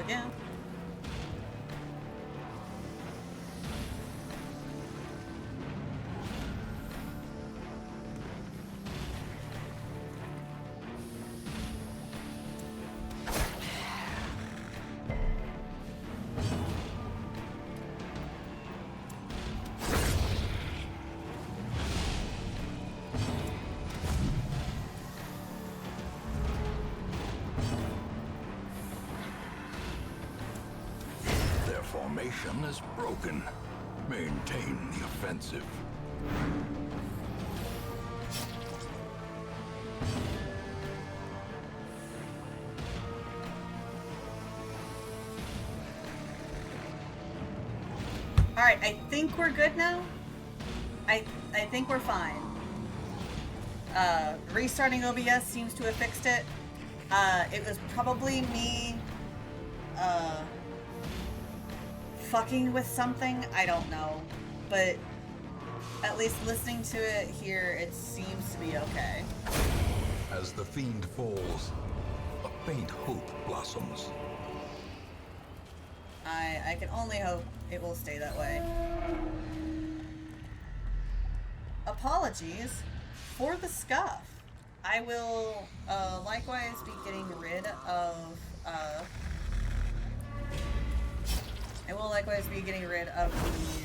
again. Formation is broken. Maintain the offensive. Alright, I think we're good now. I think we're fine. Restarting OBS seems to have fixed it. It was probably me, fucking with something, I don't know, but at least listening to it here, it seems to be okay. As the fiend falls, a faint hope blossoms. I can only hope it will stay that way. Apologies for the scuff. I will likewise be getting rid of the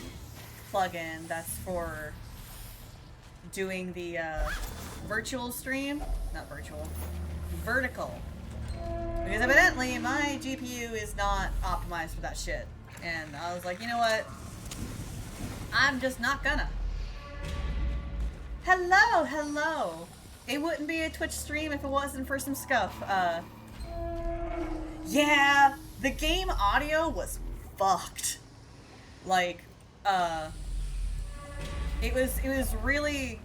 plugin that's for doing the virtual stream. Not virtual. Vertical. Because evidently my GPU is not optimized for that shit. And I was like, you know what? I'm just not gonna. Hello, hello. It wouldn't be a Twitch stream if it wasn't for some scuff. Yeah, the game audio was fucked. Like, it was really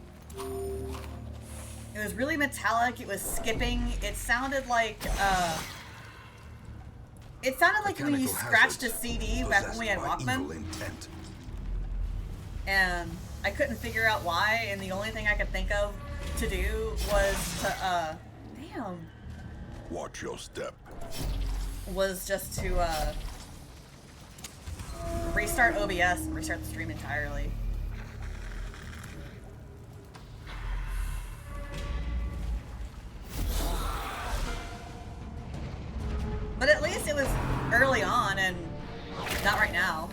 metallic. It was skipping. It sounded like when you scratched a CD back when we had Walkman. And I couldn't figure out why, and the only thing I could think of to do was to, damn. Watch your step. Was just to, restart OBS and restart the stream entirely. But at least it was early on and not right now.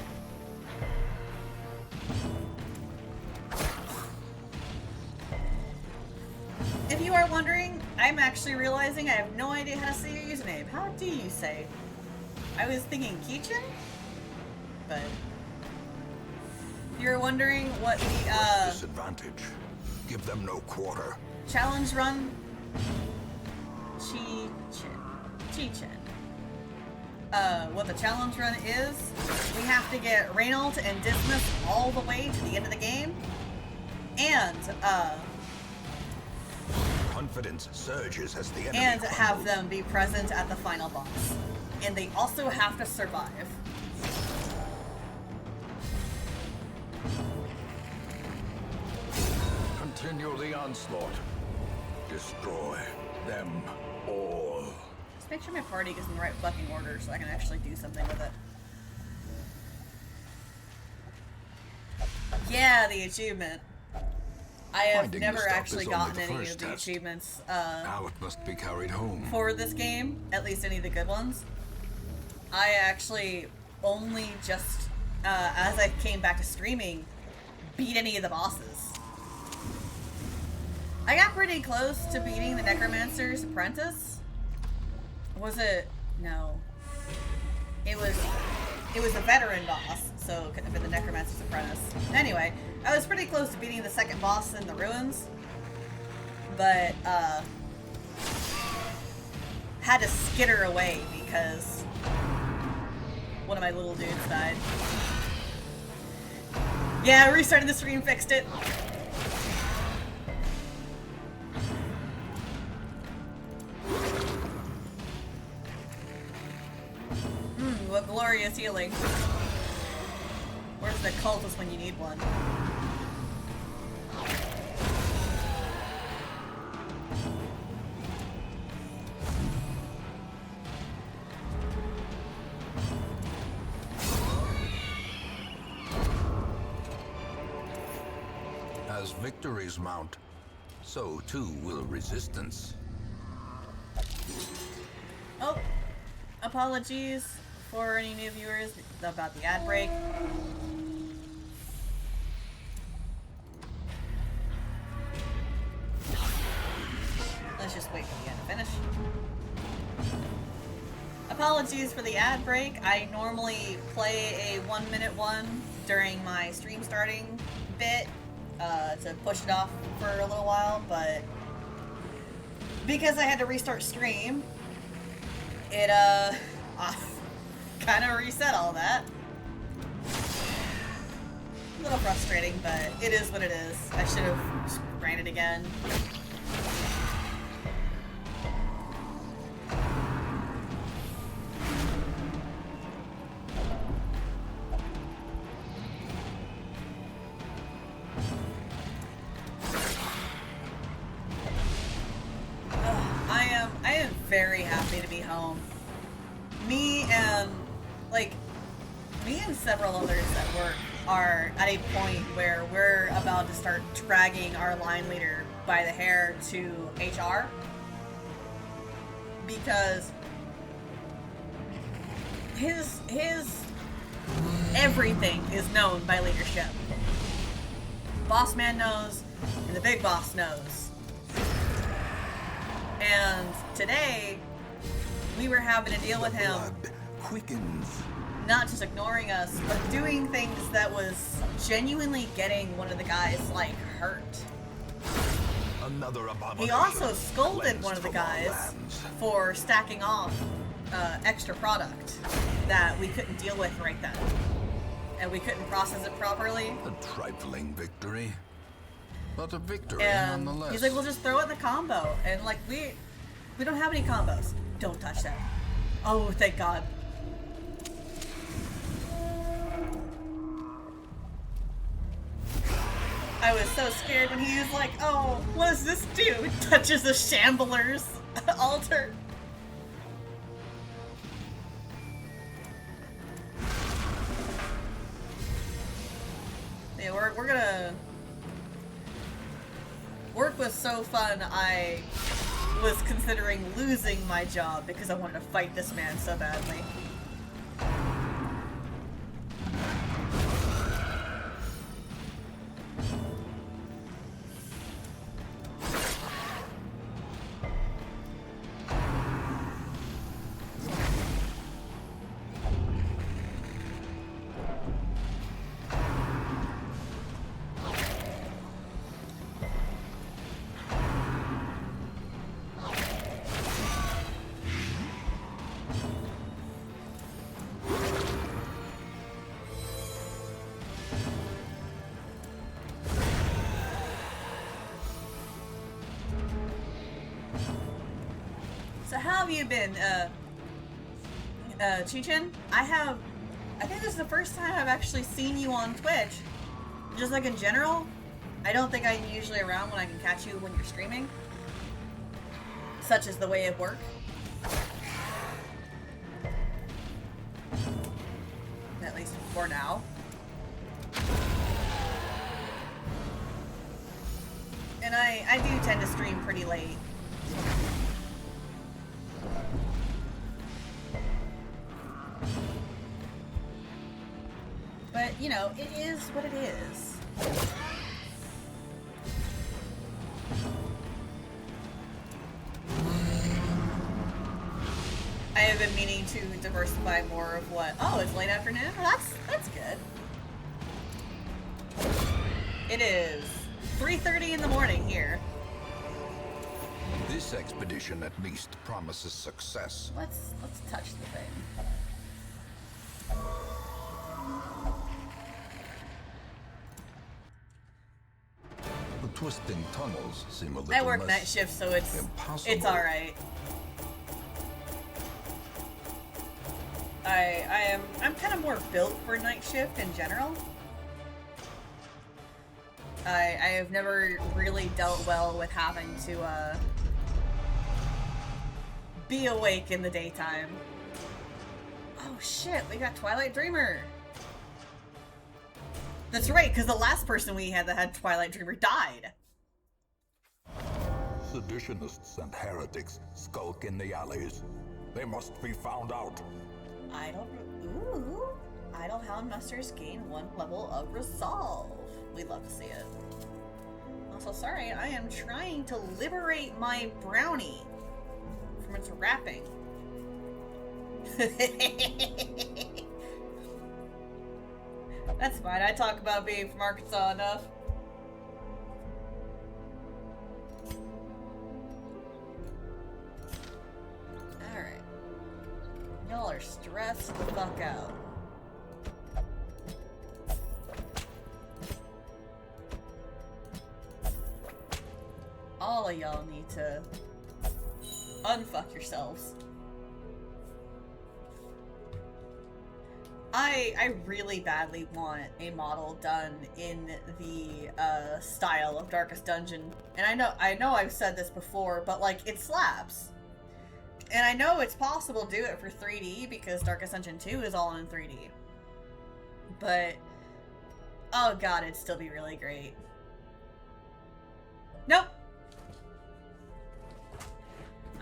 If you are wondering, I'm actually realizing I have no idea how to say your username. How do you say? I was thinking Keechin? But if you're wondering what the disadvantage. Give them no quarter. Challenge run Cheechin. What the challenge run is, we have to get Reynauld and Dismas all the way to the end of the game. And confidence surges as the enemy and crumbles. have them be present at the final boss. And they also have to survive. Continue the onslaught. Destroy them all. Just make sure my party gets in the right fucking order so I can actually do something with it. Yeah, the achievement. I have Finding never the stuff actually is only gotten the any first of the test. achievements Now it must be carried home. for this game, at least any of the good ones. I actually only just, as I came back to streaming, beat any of the bosses. I got pretty close to beating the Necromancer's Apprentice. Was it? No. It was a veteran boss, so it couldn't have been the Necromancer's Apprentice. Anyway, I was pretty close to beating the second boss in the ruins, but had to skitter away because one of my little dudes died. Yeah, restarting the stream fixed it. What glorious healing. Where's the cultist when you need one? As victories mount, so too will resistance. Oh, apologies for any new viewers about the ad break. Let's just wait for the ad to finish. Apologies for the ad break. I normally play a 1-minute one during my stream starting bit to push it off for a little while, but because I had to restart stream, it kind of reset all that. A little frustrating, but it is what it is. I should have ran it again. I am very happy to be home. Me and several others at work are at a point where we're about to start dragging our line leader by the hair to HR because his everything is known by leadership. Boss man knows, and the big boss knows. And today, we were having to deal with him Quickens. not just ignoring us, but doing things that was genuinely getting one of the guys, like, hurt. Another abomination. He also scolded one of the guys for stacking off extra product that we couldn't deal with right then. And we couldn't process it properly. A trifling victory. But a victory And nonetheless. he's like, we'll just throw it in the combo. And like, we don't have any combos. Don't touch that. Oh, thank God. I was so scared when he was like, oh, what does this do? It touches the Shambler's altar. Yeah, we're gonna... Work was so fun, I was considering losing my job because I wanted to fight this man so badly. So how have you been, Chichin? I think this is the first time I've actually seen you on Twitch. Just like in general, I don't think I'm usually around when I can catch you when you're streaming. Such is the way of work. At least for now. And I do tend to stream pretty late. But, you know, it is what it is. I have been meaning to diversify more of what... Oh, it's late afternoon? Well, that's good. It is 3:30 in the morning here. This expedition at least promises success. Let's touch the thing. The twisting tunnels seem a little I work less night shift, so it's impossible. all right. I'm kind of more built for night shift in general. I have never really dealt well with having to be awake in the daytime. Oh shit, we got Twilight Dreamer. That's right, because the last person we had that had Twilight Dreamer died. Seditionists and heretics skulk in the alleys. They must be found out. Idle Houndmasters gain 1 level of resolve. We'd love to see it. Also, sorry, I am trying to liberate my brownie from its wrapping. That's fine. I talk about being from Arkansas enough. Alright. Y'all are stressed the fuck out. All of y'all need to unfuck yourselves. I really badly want a model done in the style of Darkest Dungeon. And I know I've said this before, but like it slaps. And I know it's possible to do it for 3D because Darkest Dungeon 2 is all in 3D. But oh god, it'd still be really great. Nope.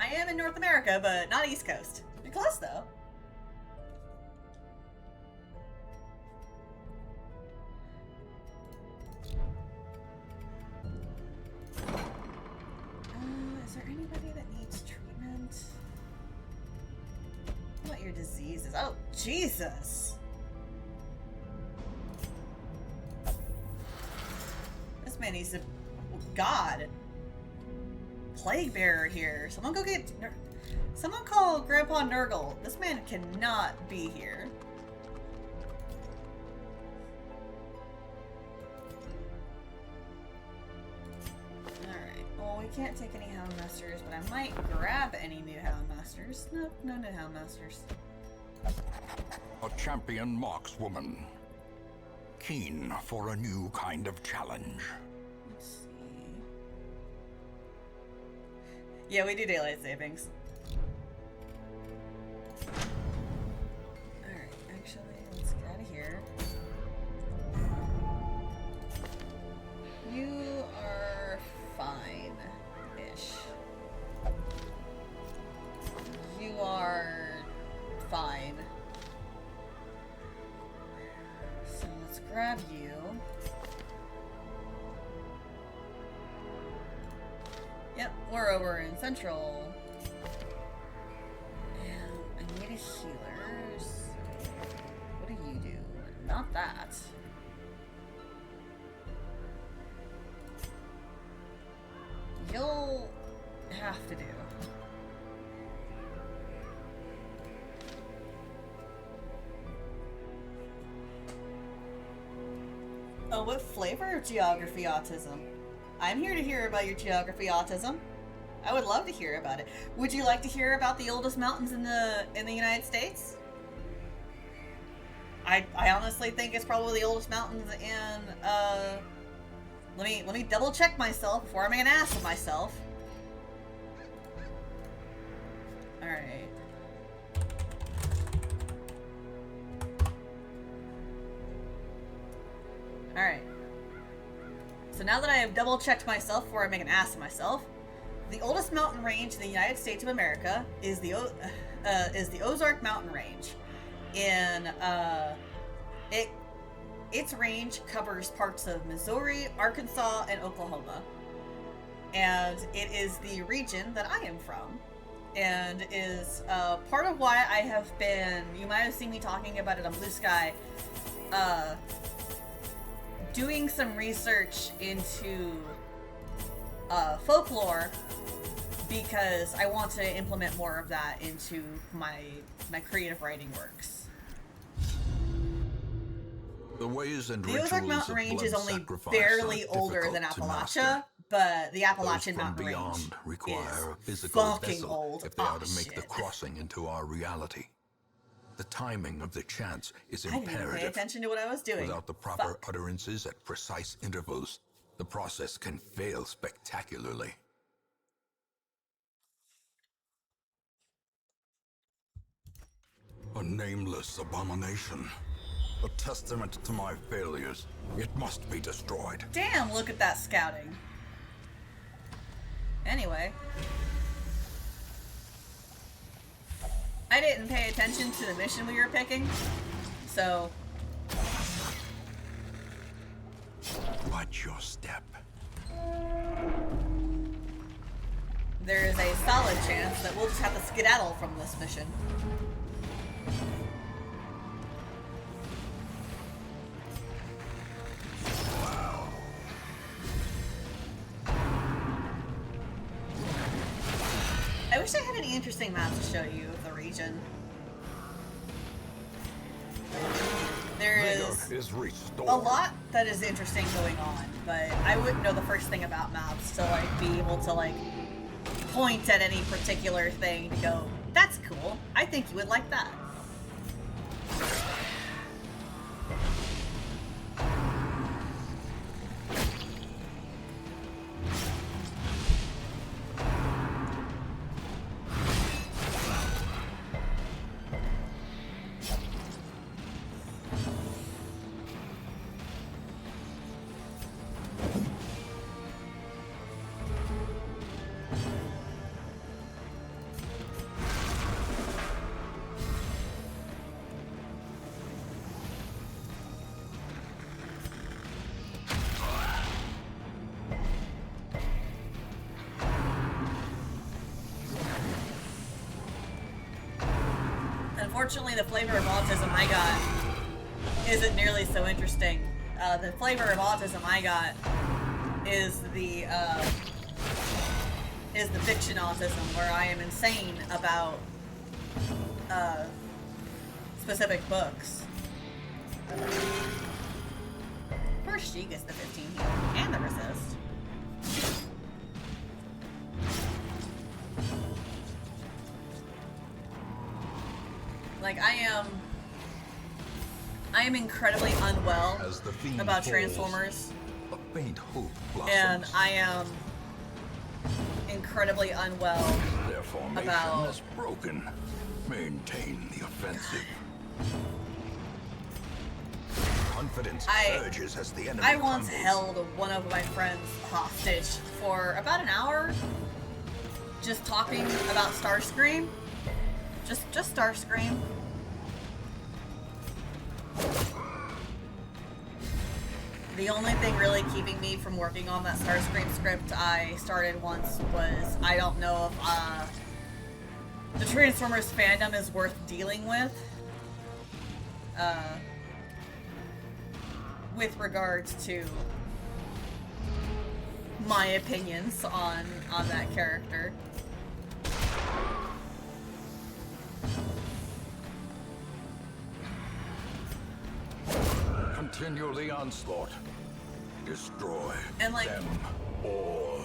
I am in North America, but not East Coast. You're close though. Is there anybody that needs treatment? What your disease is? Oh, Jesus! This man needs to... God! Plague bearer here. Someone go get... Someone call Grandpa Nurgle. This man cannot be here. Well, we can't take any Houndmasters, but I might grab any new Houndmasters. Nope, no new Houndmasters. A champion markswoman. Keen for a new kind of challenge. Let's see. Yeah, we do daylight savings. Alright, actually, let's get out of here. You are fine-ish. You are fine. So let's grab you. Yep, we're over in Central. And I need a healer. So what do you do? Not that. You'll have to do. Oh, what flavor of geography autism? I'm here to hear about your geography autism. I would love to hear about it. Would you like to hear about the oldest mountains in the United States? I honestly think it's probably the oldest mountains in let me double check myself before I make an ass of myself. Alright. Alright. So now that I have double checked myself before I make an ass of myself, the oldest mountain range in the United States of America is the Ozark Mountain Range. Its range covers parts of Missouri, Arkansas, and Oklahoma. And it is the region that I am from. And is part of why I have been, you might have seen me talking about it on Blue Sky, doing some research into folklore, because I want to implement more of that into my creative writing works. The ways and The Ozark Mountain Range is only barely older than Appalachia, but the Appalachian Mountain Range require a is physical fucking vessel old. if they are to Oh, make the shit. crossing into our reality. The timing of the chants is I didn't even pay imperative. attention to what I was doing. Without the proper Fuck. utterances at precise intervals, the process can fail spectacularly. A nameless abomination. A testament to my failures. It must be destroyed. Damn, look at that scouting. Anyway. I didn't pay attention to the mission we were picking, so... Watch your step. There is a solid chance that we'll just have to skedaddle from this mission. I wish I had any interesting maps to show you of the region. There is restored. a lot that is interesting going on, but I wouldn't know the first thing about maps to like be able to like point at any particular thing to go, that's cool. I think you would like that. Unfortunately, the flavor of autism I got isn't nearly so interesting. The flavor of autism I got is the fiction autism, where I am insane about specific books. First, she gets the 15 heal and the resist. Like, I am incredibly unwell about Transformers, a faint hope blossoms. and I am incredibly unwell Their formation about... is broken. Maintain the offensive. Confidence surges as the enemy I once crumbles. held one of my friends hostage for about an hour, just talking about Starscream. Just Starscream. The only thing really keeping me from working on that Starscream script I started once was, I don't know if the Transformers fandom is worth dealing with regards to my opinions on that character. Continue the onslaught. Destroy And, like, them all.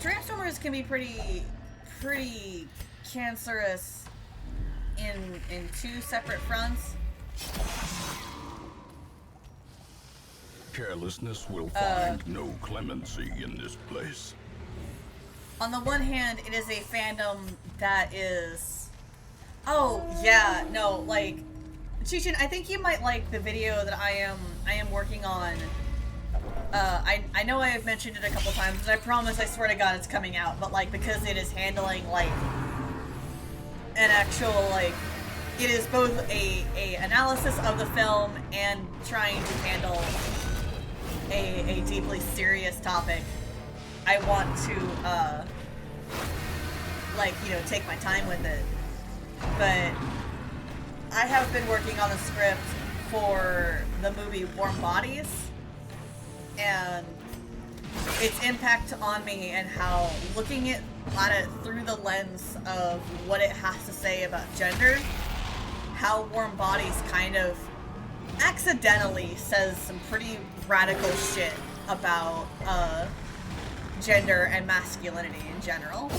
Transformers can be pretty cancerous in two separate fronts. Carelessness will find no clemency in this place. On the one hand, it is a fandom that is... Oh, yeah, no, like... Chichin, I think you might like the video that I am working on. I know I have mentioned it a couple times, and I promise, I swear to God, it's coming out, but, like, because it is handling, like, an actual, like... It is both a analysis of the film and trying to handle a deeply serious topic. I want to, like, you know, take my time with it. But I have been working on the script for the movie Warm Bodies, and its impact on me and how looking at it through the lens of what it has to say about gender, how Warm Bodies kind of accidentally says some pretty radical shit about gender and masculinity in general.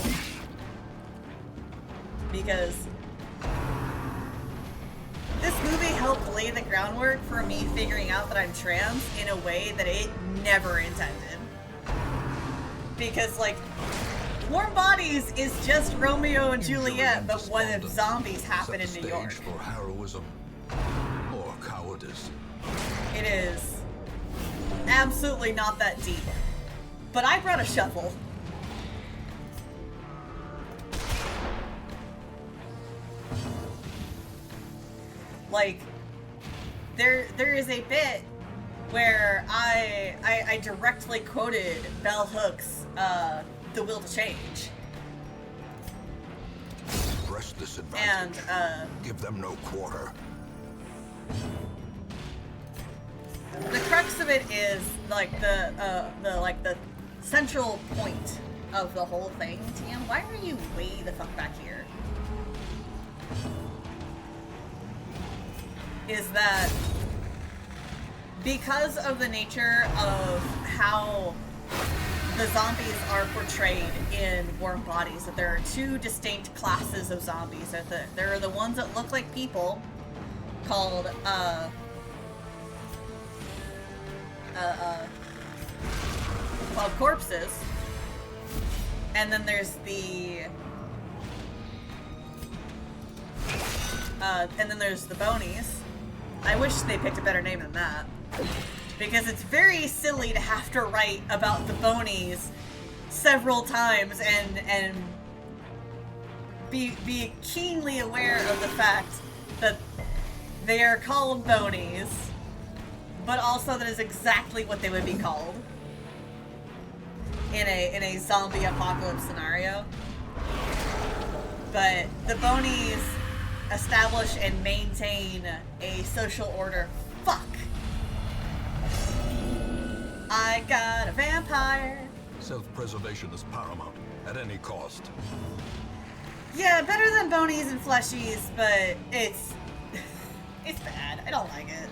Because this movie helped lay the groundwork for me figuring out that I'm trans in a way that it never intended. Because, like, Warm Bodies is just Romeo and Juliet, Injury but and what if despondence zombies happen set in the New York? stage for heroism or cowardice. It is absolutely not that deep. But I brought a shovel. Like, there is a bit where I directly quoted Bell Hooks' The Will to Change. Press this advantage. And, give them no quarter. the crux of it is, like, the central point of the whole thing. Tam, why are you way the fuck back here? Is that because of the nature of how the zombies are portrayed in Warm Bodies, that there are two distinct classes of zombies. There are the ones that look like people, called corpses, and then there's the bonies. I wish they picked a better name than that, because it's very silly to have to write about the bonies several times and be keenly aware of the fact that they are called bonies, but also that is exactly what they would be called in a zombie apocalypse scenario. But the bonies establish and maintain a social order. Fuck. I got a vampire. Self-preservation is paramount at any cost. Yeah, better than bonies and fleshies, but it's bad. I don't like it.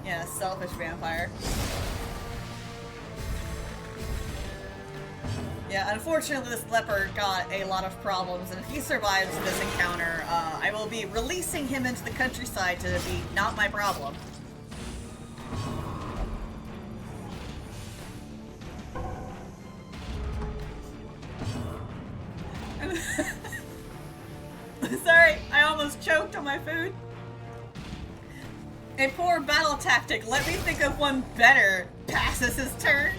Yeah, selfish vampire. Yeah, unfortunately this leopard got a lot of problems, and if he survives this encounter, I will be releasing him into the countryside to be not my problem. Sorry, I almost choked on my food. A poor battle tactic. Let me think of one better. Passes his turn.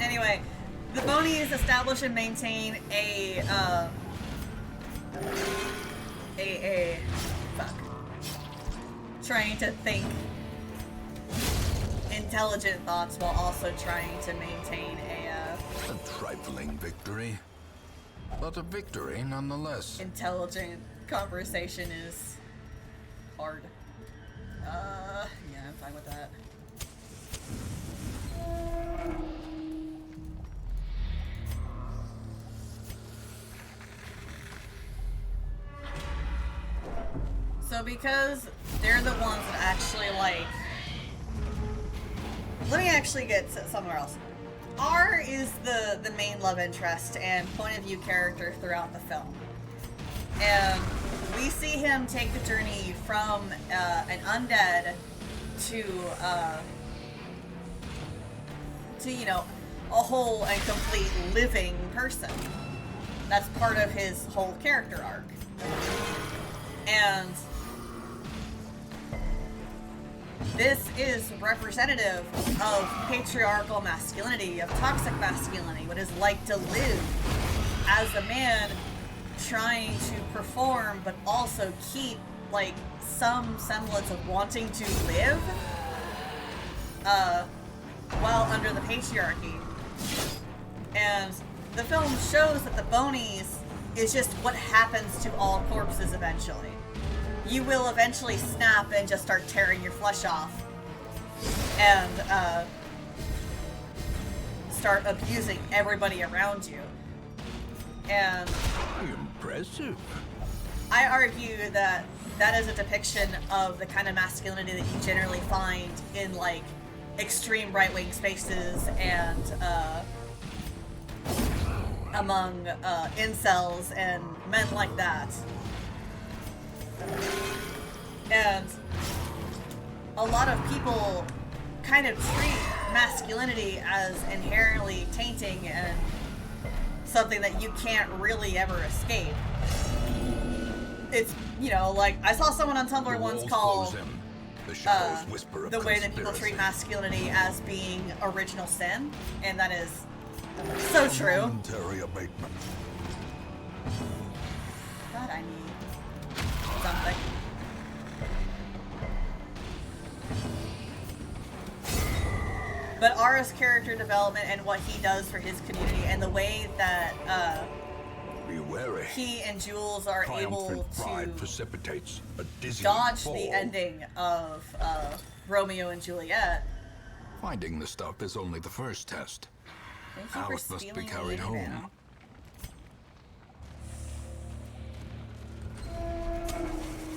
Anyway, the bonies establish and maintain fuck. Trying to think intelligent thoughts while also trying to maintain A trifling victory, but a victory nonetheless. intelligent conversation is hard. Yeah, I'm fine with that. So because they're the ones that actually, like... Let me actually get somewhere else. R is the main love interest and point of view character throughout the film. And we see him take the journey from an undead to you know, a whole and complete living person. That's part of his whole character arc. And this is representative of patriarchal masculinity, of toxic masculinity, what it's like to live as a man trying to perform but also keep, like, some semblance of wanting to live while under the patriarchy. And the film shows that the bonies is just what happens to all corpses eventually. You will eventually snap and just start tearing your flesh off and start abusing everybody around you. And Impressive. I argue that that is a depiction of the kind of masculinity that you generally find in, like, extreme right-wing spaces and among incels and men like that. And a lot of people kind of treat masculinity as inherently tainting and something that you can't really ever escape. It's, you know, like, I saw someone on Tumblr once call the way that people treat masculinity as being original sin, and that is so true. Momentary abatement. God, I need something. But Ara's character development and what he does for his community, and the way that Be wary. he and Jules are able Triumphant pride to precipitates a dizzying dodge fall. the ending of Romeo and Juliet. Finding the stuff is only the first test. Thank you Now for it must be stealing carried Lady home. Vanna.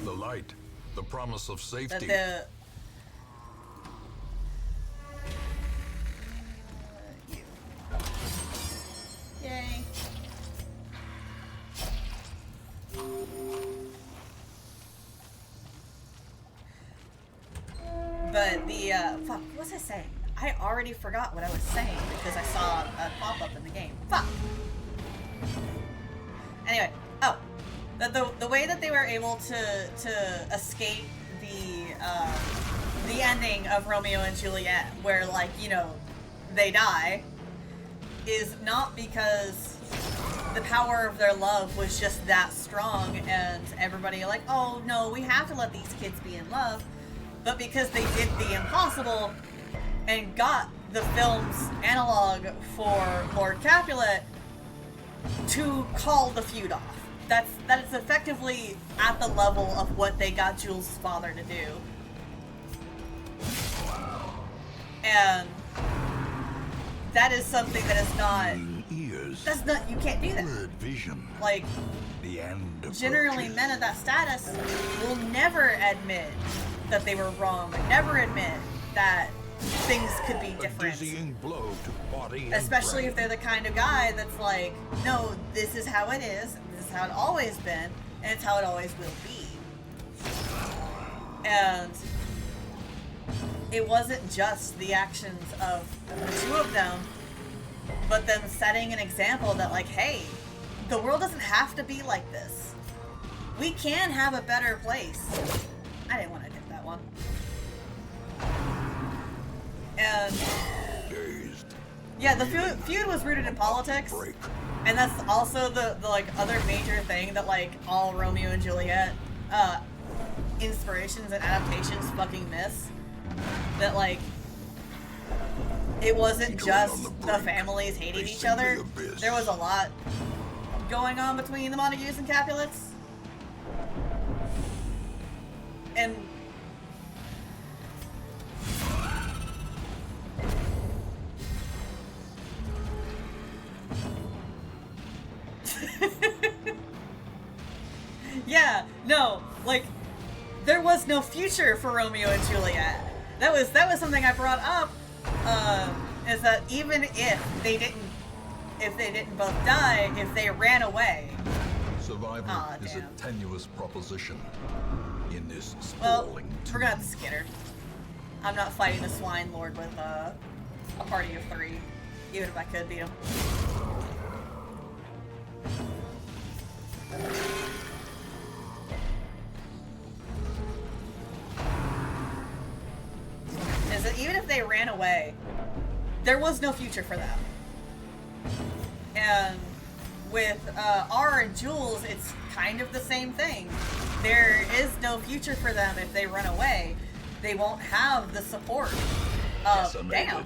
The light, the promise of That safety. the Yay. But the, fuck, what was I saying? I already forgot what I was saying because I saw a pop-up in the game. Fuck! Anyway, oh. The way that they were able to escape the ending of Romeo and Juliet, where, like, you know, they die, is not because the power of their love was just that strong and everybody like, oh no, we have to let these kids be in love, but because they did the impossible and got the film's analog for Lord Capulet to call the feud off. That is effectively at the level of what they got Jules' father to do. And that is something that is not... Ears. That's not... You can't do that. Blurred vision. Like, The end generally approaches. men of that status will never admit that they were wrong. Never admit that things could be A different. dizzying blow to body and Especially if brain. they're the kind of guy that's like, no, this is how it is, this is how it always been, and it's how it always will be. And it wasn't just the actions of the two of them, but them setting an example that, like, hey, the world doesn't have to be like this. We can have a better place. I didn't want to hit that one. And Dazed. yeah, the feud was rooted in politics, Break. and that's also the like other major thing that like all Romeo and Juliet inspirations and adaptations fucking miss. That like it wasn't Teetering just on the the brink, families hating each facing other. the abyss. There was a lot going on between the Montagues and Capulets, and yeah, no, like there was no future for Romeo and Juliet. That was something I brought up. Is that even if they didn't both die, if they ran away. Survival Aw, is a damn. tenuous proposition in this Well, sprawling we're gonna have to skitter. I'm not fighting the Swine Lord with a party of 3, even if I could beat him. Is that even if they ran away, there was no future for them. And with R and Jules, it's kind of the same thing. There is no future for them if they run away. They won't have the support of decimated. damn.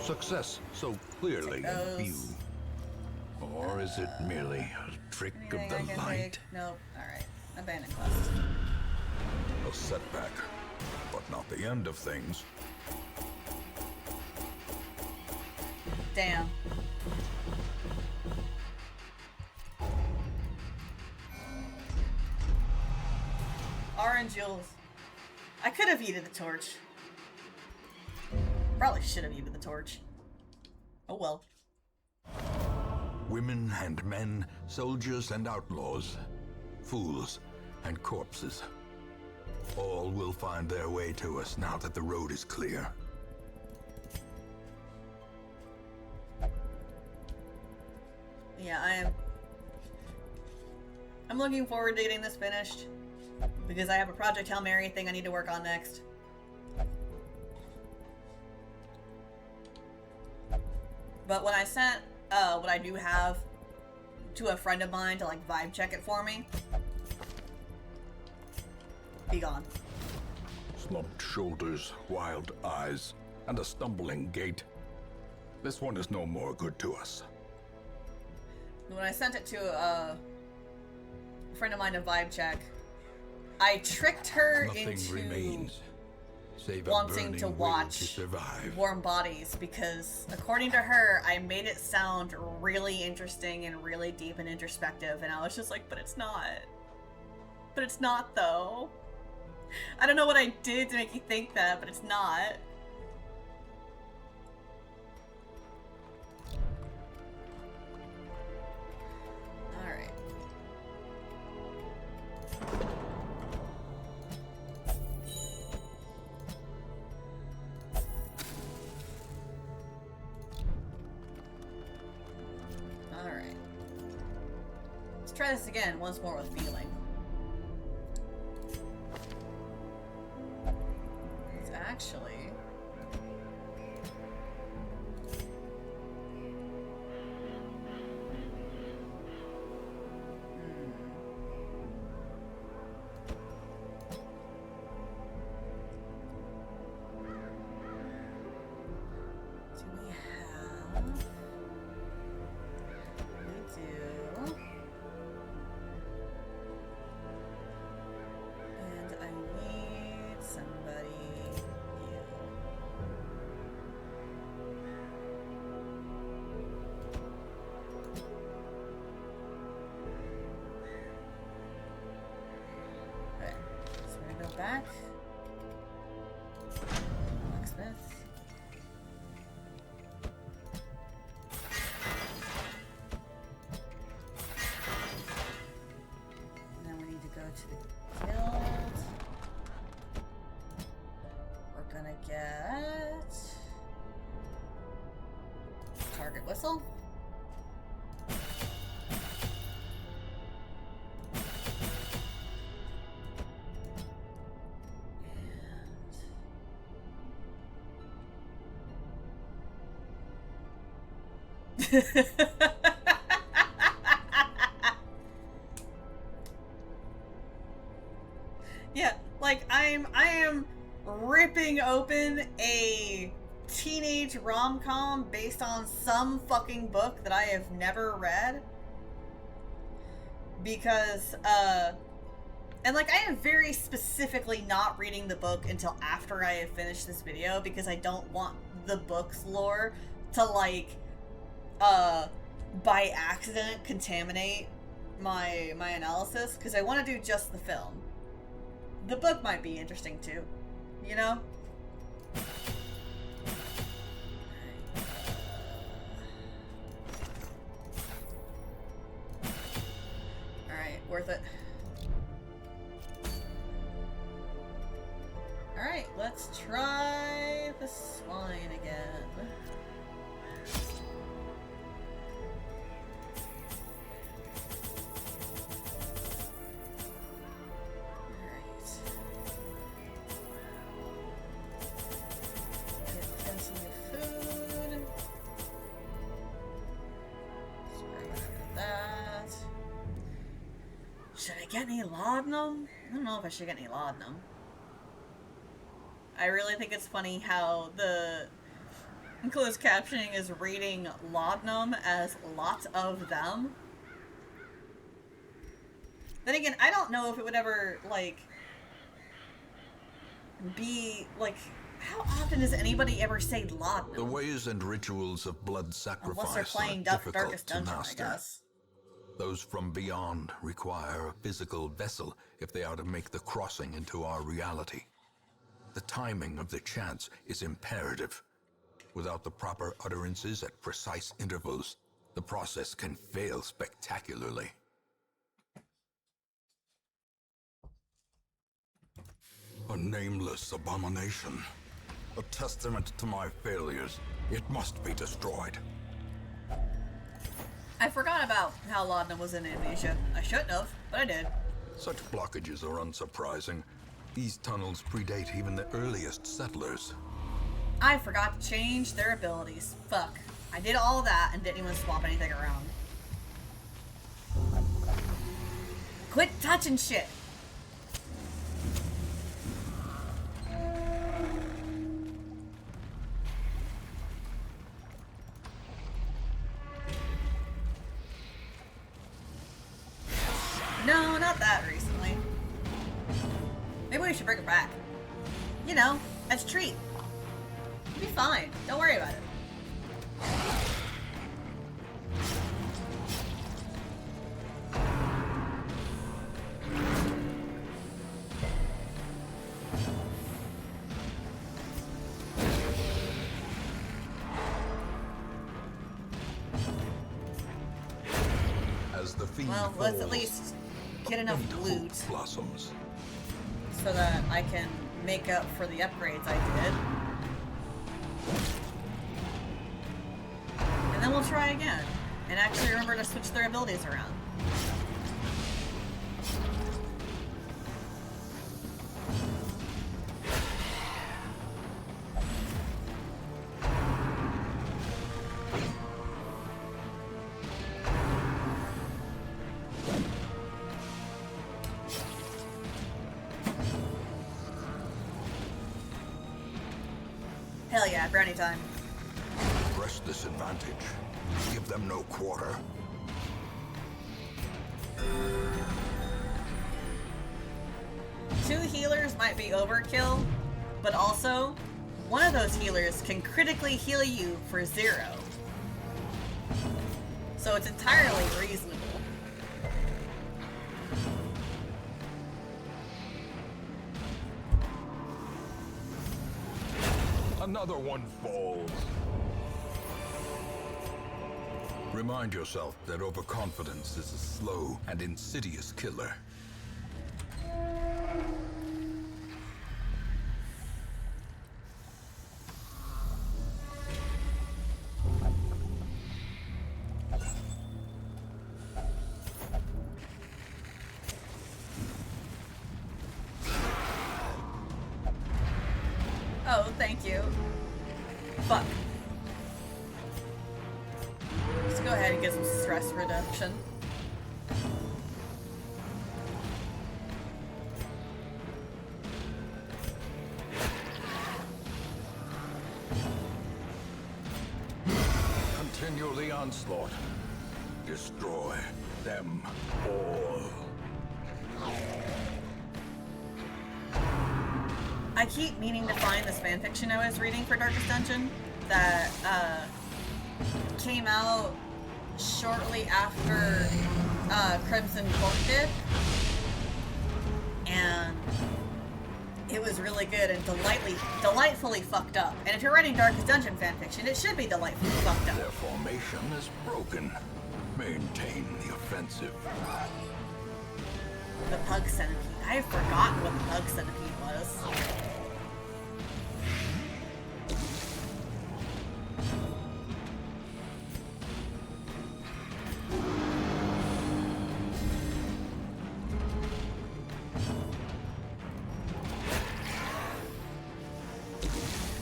Success so clearly Take in those. view. Or is it merely a trick Anything of I the can light? take? Nope. Alright. Abandoned quest. A setback, but not the end of things. Damn. R and Jules. I could have eaten the torch. Probably should have used the torch. Oh well. Women and men, soldiers and outlaws, fools and corpses. All will find their way to us now that the road is clear. Yeah, I'm looking forward to getting this finished. Because I have a Project Hail Mary thing I need to work on next. But when I sent what I do have to a friend of mine to like vibe check it for me, be gone. Slumped shoulders, wild eyes, and a stumbling gait. This one is no more good to us. When I sent it to a friend of mine to vibe check, I tricked her into remains, save wanting to watch survive. Warm Bodies because, according to her, I made it sound really interesting and really deep and introspective, and I was just like, but it's not. But it's not, though. I don't know what I did to make you think that, but it's not. Alright. Alright. Let's try this again, once more with feeling. It's actually... back. Blacksmith. And then we need to go to the guild. We're gonna get target whistle. Yeah, like I am ripping open a teenage rom-com based on some fucking book that I have never read. Because and like I am very specifically not reading the book until after I have finished this video because I don't want the book's lore to like by accident contaminate my analysis, because I want to do just the film. The book might be interesting too, you know? Alright, worth it. Alright, let's try the swine again. Should I get any laudanum? I don't know if I should get any laudanum. I really think it's funny how the closed captioning is reading laudanum as lots of them. Then again, I don't know if it would ever, like, be, like, how often does anybody ever say laudanum? The ways and rituals of blood sacrifice Unless they're playing are difficult Darkest to Dungeon, master. I guess. Those from beyond require a physical vessel if they are to make the crossing into our reality. The timing of the chants is imperative. Without the proper utterances at precise intervals, the process can fail spectacularly. A nameless abomination. A testament to my failures. It must be destroyed. I forgot about how Laudanum was in amnesia. I shouldn't have, but I did. Such blockages are unsurprising. These tunnels predate even the earliest settlers. I forgot to change their abilities. Fuck. I did all that and didn't even swap anything around. Quit touching shit! No, not that recently. Maybe we should bring it back. You know, as a treat. It'll be fine. Don't worry about it. As the fiend Well, let's at least get enough loot blossoms. so that I can make up for the upgrades I did. And then we'll try again. And actually remember to switch their abilities around. Hell yeah, brownie time. Press this advantage. Give them no quarter. Two healers might be overkill, but also, one of those healers can critically heal you for 0. So it's entirely reasonable. Another one falls. Remind yourself that overconfidence is a slow and insidious killer. Oh, thank you. Fuck. Let's go ahead and get some stress reduction. Continue the onslaught. Destroy them all. I keep meaning to find this fanfiction I was reading for Darkest Dungeon that came out shortly after Crimson Court did, and it was really good and delightfully fucked up. And if you're writing Darkest Dungeon fanfiction, it should be delightfully fucked up. Their formation is broken. Maintain the offensive. The Pug Centipede. I've forgotten what the Pug Centipede was.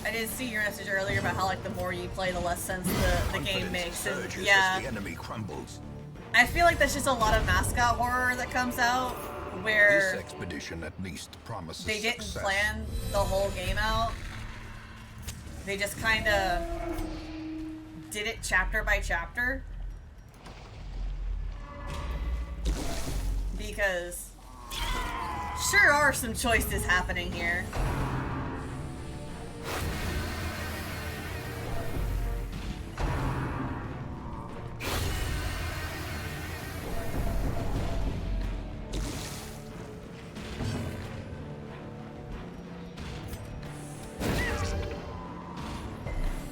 I did see your message earlier about how, like, the more you play, the less sense the game makes. And, yeah, as the enemy crumbles. I feel like there's just a lot of mascot horror that comes out where This expedition at least promises they didn't success. plan the whole game out. They just kind of did it chapter by chapter. Because sure are some choices happening here.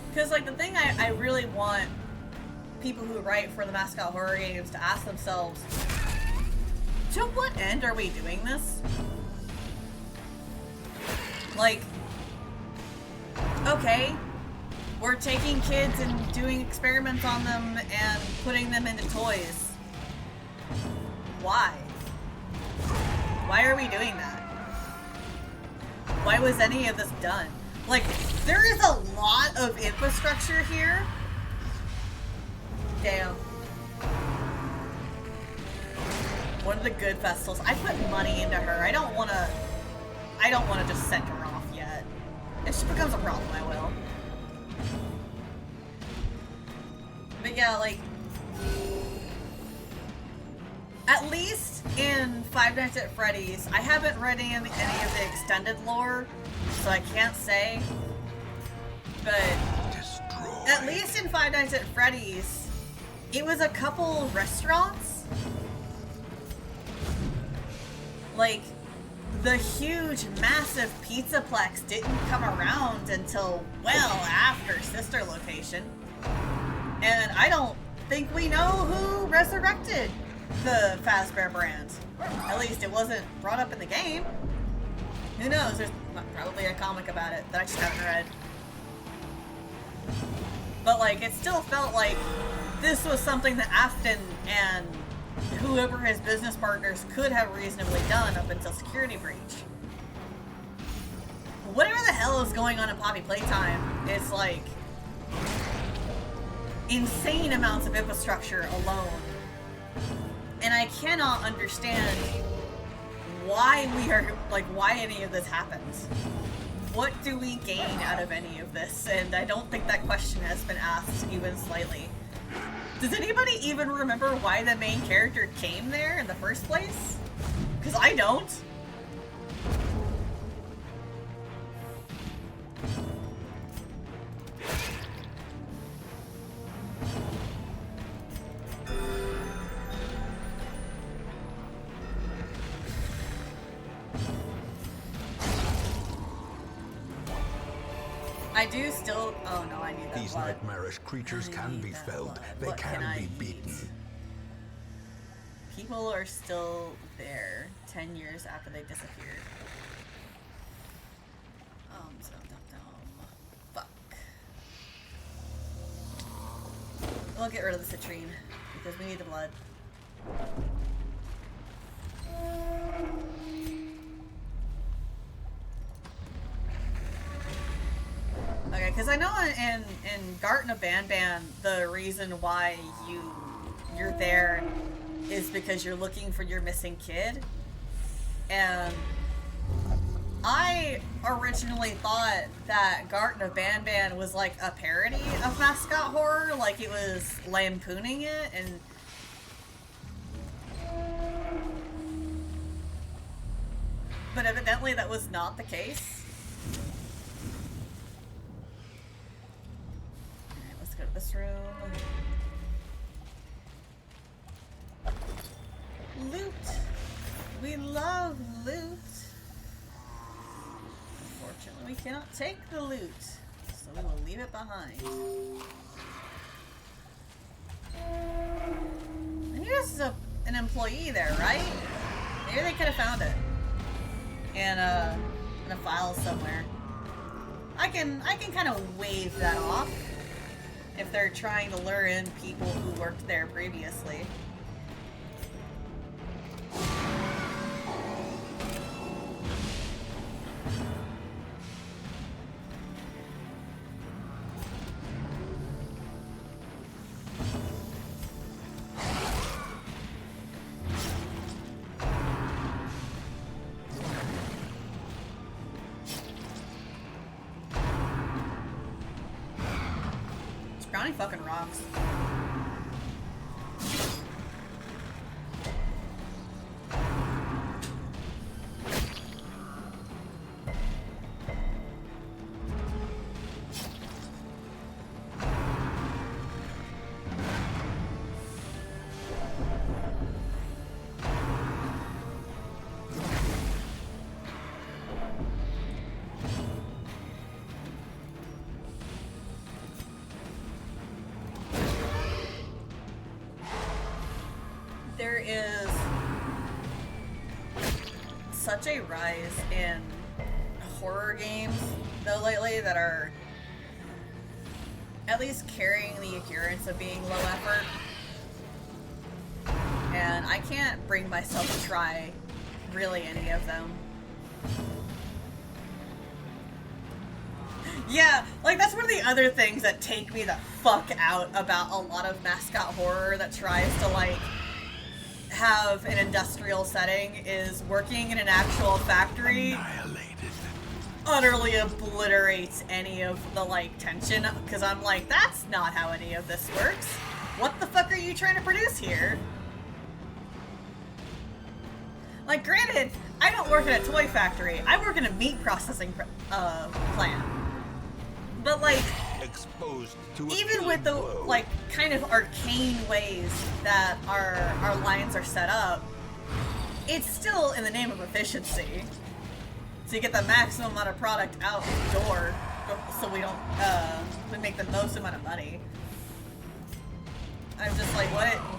Because, like the thing I really want people who write for the mascot horror games to ask themselves, to what end are we doing this? Like, okay, we're taking kids and doing experiments on them and putting them into toys. Why? Why are we doing that? Why was any of this done? Like, there is a lot of infrastructure here. Damn. One of the good festivals. I put money into her. I don't wanna just send her off yet. If she becomes a problem, I will. But yeah, like, at least in Five Nights at Freddy's, I haven't read any of the extended lore, so I can't say. But at least in Five Nights at Freddy's, it was a couple restaurants. Like, the huge, massive pizzaplex didn't come around until well after Sister Location. And I don't think we know who resurrected the Fazbear brand. At least it wasn't brought up in the game. Who knows? There's probably a comic about it that I just haven't read. But like, it still felt like this was something that Afton and whoever his business partners could have reasonably done up until Security Breach. Whatever the hell is going on in Poppy Playtime, it's like insane amounts of infrastructure alone. And I cannot understand why why any of this happens. What do we gain out of any of this? And I don't think that question has been asked even slightly. Does anybody even remember why the main character came there in the first place? Because I don't. I do still. Oh no, I need that. These blood. nightmarish creatures can be felled. They What can I be eat? beaten. People are still there 10 years after they disappeared. Fuck. We'll get rid of the citrine because we need the blood. Okay, because I know in Garten of Banban, the reason why you're there is because you're looking for your missing kid. And I originally thought that Garten of Banban was like a parody of mascot horror, like it was lampooning it, and but evidently that was not the case. Alright, let's go to this room. Loot! We love loot! Unfortunately, we cannot take the loot, so we will leave it behind. I knew this is an employee there, right? Maybe they could have found it in a file somewhere. I can kind of wave that off if they're trying to lure in people who worked there previously. Brownie fucking rocks. such a rise in horror games, though, lately that are at least carrying the appearance of being low effort. And I can't bring myself to try really any of them. Yeah, like that's one of the other things that take me the fuck out about a lot of mascot horror that tries to like have an industrial setting is working in an actual factory. Annihilated. Utterly obliterates any of the like tension, because I'm like, that's not how any of this works. What the fuck are you trying to produce here? Like, granted, I don't work in a toy factory. I work in a meat processing plant. But like, Exposed to even with the like kind of arcane ways that our lines are set up, it's still in the name of efficiency. So you get the maximum amount of product out the door, so we don't we make the most amount of money. I'm just like,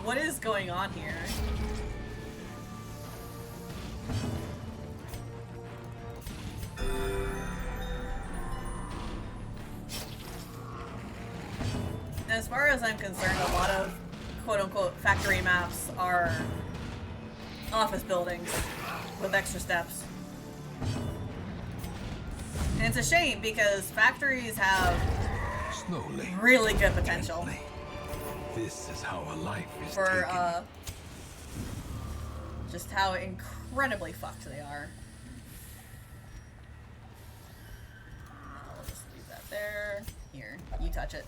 what is going on here? As far as I'm concerned, a lot of quote-unquote factory maps are office buildings with extra steps. And it's a shame because factories have slowly, really good potential. gently. This is how a life is For taken. just how incredibly fucked they are. I'll just leave that there. Here, you touch it.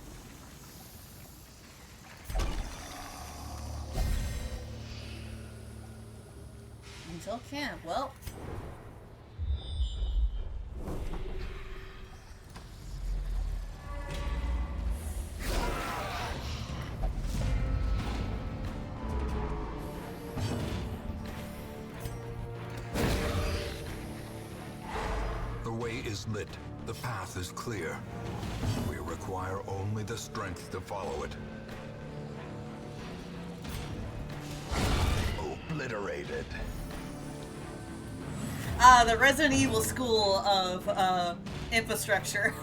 Until camp. Well. The way is lit. The path is clear. We require only the strength to follow it. Obliterated. The Resident Evil school of infrastructure.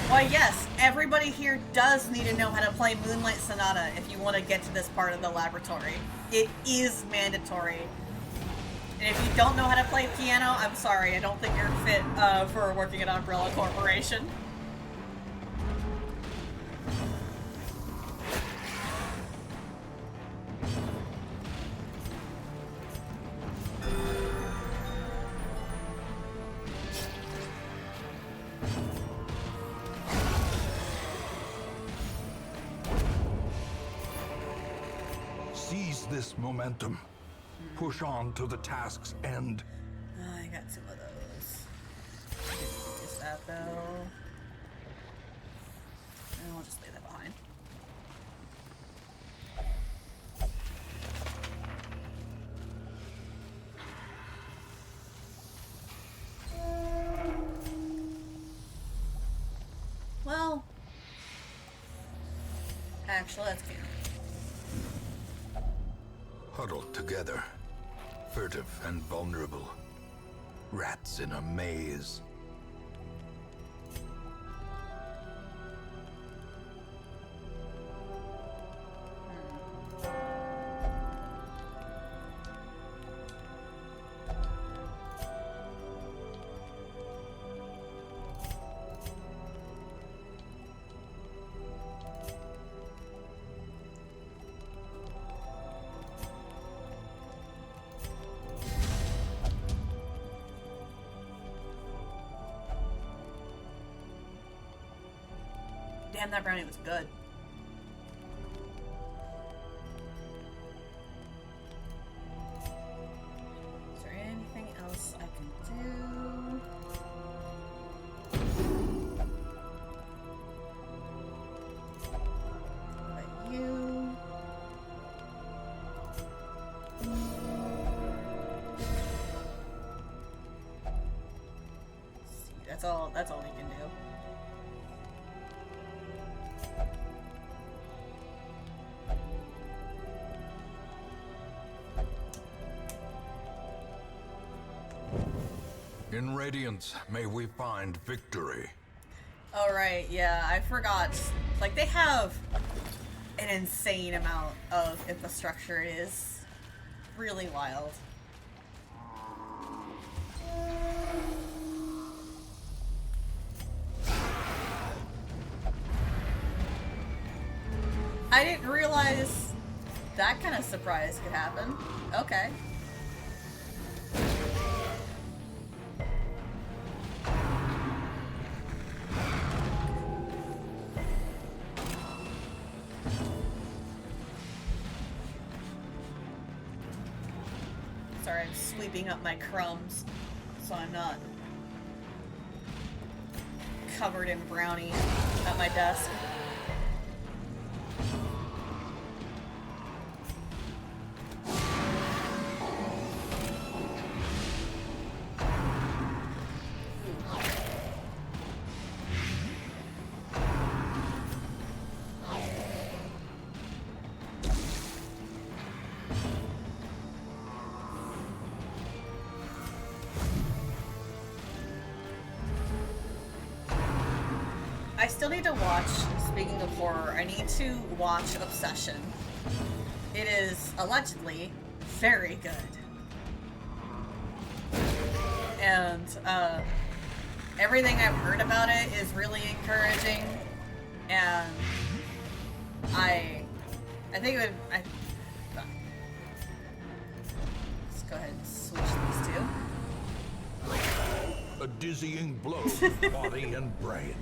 Why, yes, everybody here does need to know how to play Moonlight Sonata if you want to get to this part of the laboratory. It is mandatory. And if you don't know how to play piano, I'm sorry, I don't think you're fit for working at Umbrella Corporation. Seize this momentum. Push on to the task's end. I got two of those. Just that though. And I'll just leave that behind. Well, actually, that's camp. Huddled together, furtive and vulnerable. Rats in a maze. Damn, that brownie was good. Is there anything else I can do? What about you? See, that's all we can do. In Radiance, may we find victory. Oh, right, yeah, I forgot. Like, they have an insane amount of infrastructure. It is really wild. I didn't realize that kind of surprise could happen. Okay. Sorry, I'm sweeping up my crumbs so I'm not covered in brownie at my desk. I still need to watch, speaking of horror, I need to watch Obsession. It is allegedly very good. And everything I've heard about it is really encouraging. And I think it would, let's go ahead and switch these two. A dizzying blow to body and brain.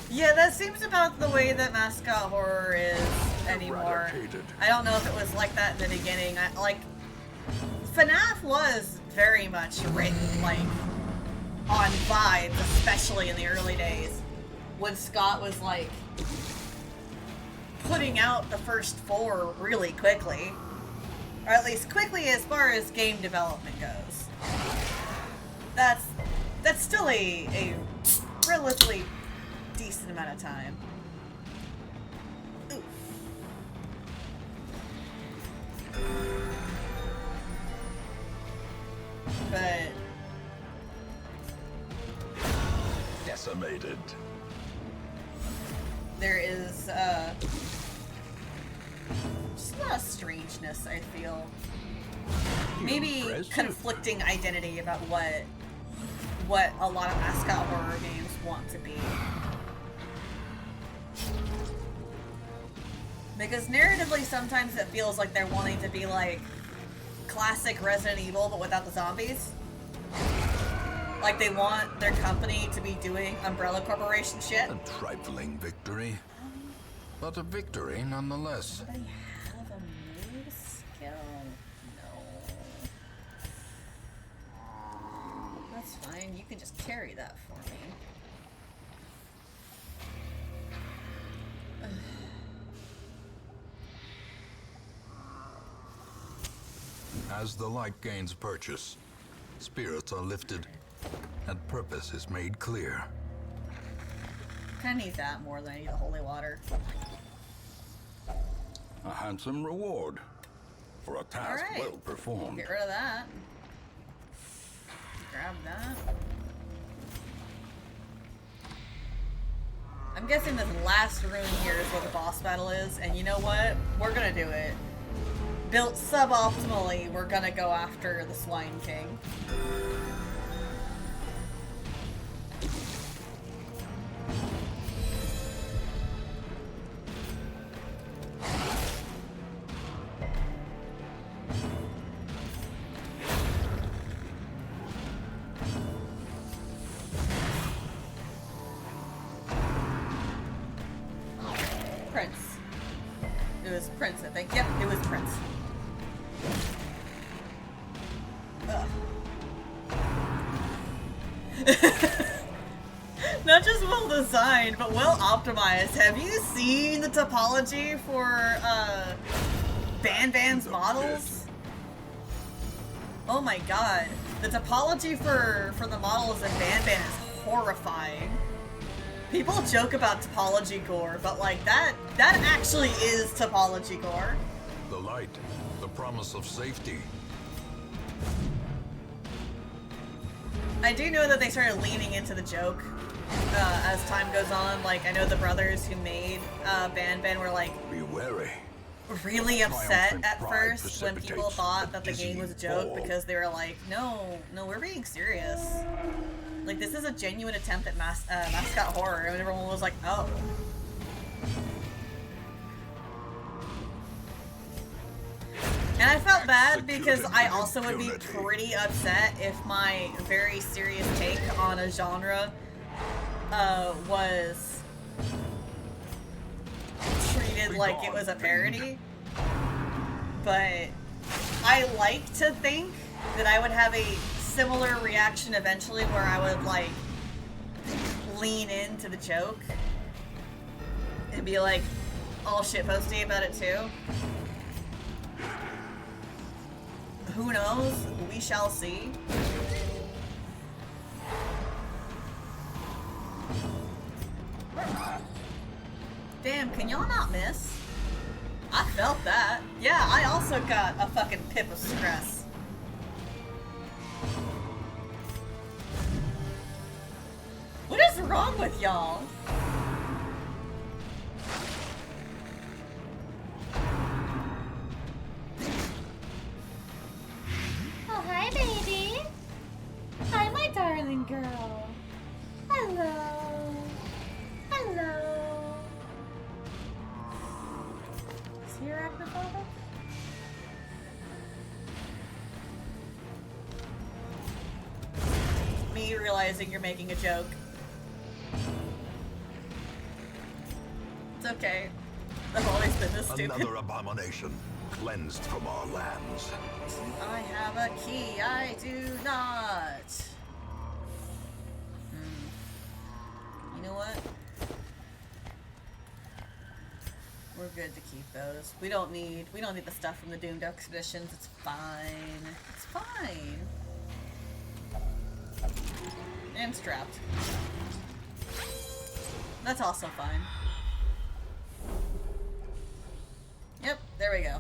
Yeah, that seems about the way that mascot horror is anymore. I don't know if it was like that in the beginning. FNAF was very much written, like, on vibes, especially in the early days, when Scott was, like, putting out the first 4 really quickly. Or at least quickly as far as game development goes. That's still a relatively decent amount of time. Oof. But Decimated. there is just a lot of strangeness, I feel. Maybe Impressive. conflicting identity about what a lot of mascot horror games want to be. Because narratively, sometimes it feels like they're wanting to be like classic Resident Evil, but without the zombies. Like they want their company to be doing Umbrella Corporation shit. A trifling victory, but a victory nonetheless. Do I have a move skill? No. That's fine. You can just carry that for me. As the light gains purchase, spirits are lifted, and purpose is made clear. Kinda need that more than I need the holy water. A handsome reward for a task Alright. well performed. Get rid of that. Grab that. I'm guessing this last room here is where the boss battle is, and you know what? We're gonna do it. Built suboptimally, we're gonna go after the Swine King. Prince. It was Prince, I think. Yep, it was Prince. Ugh. Not just well designed, but well optimized. Have you seen the topology for Ban's models? Oh my god. The topology for the models in Ban is horrifying. People joke about topology gore, but like that actually is topology gore. The light, the promise of safety. I do know that they started leaning into the joke as time goes on. Like, I know the brothers who made Ban were like, Be wary. really upset Triumphant at pride first when people precipitates thought a that the game was a dizzying joke fall. because they were like, no, we're being serious. Like, this is a genuine attempt at mascot horror, and everyone was like, oh. And I felt bad because I also would be pretty upset if my very serious take on a genre was treated like it was a parody. But I like to think that I would have a similar reaction eventually where I would, like, lean into the joke and be like all shitposty about it too. Who knows? We shall see. Damn, can y'all not miss? I felt that. Yeah, I also got a fucking pip of stress. What is wrong with y'all? Oh, hi, baby. Hi, my darling girl. Hello. Hello. Is he arachnophobic? Me realizing you're making a joke. It's okay. I've always been this stupid. Another abomination cleansed from our lands. I have a key. I do not. You know what? We're good to keep those. We don't need the stuff from the Doomed Expeditions. It's fine. It's fine. And strapped. That's also fine. Yep, there we go.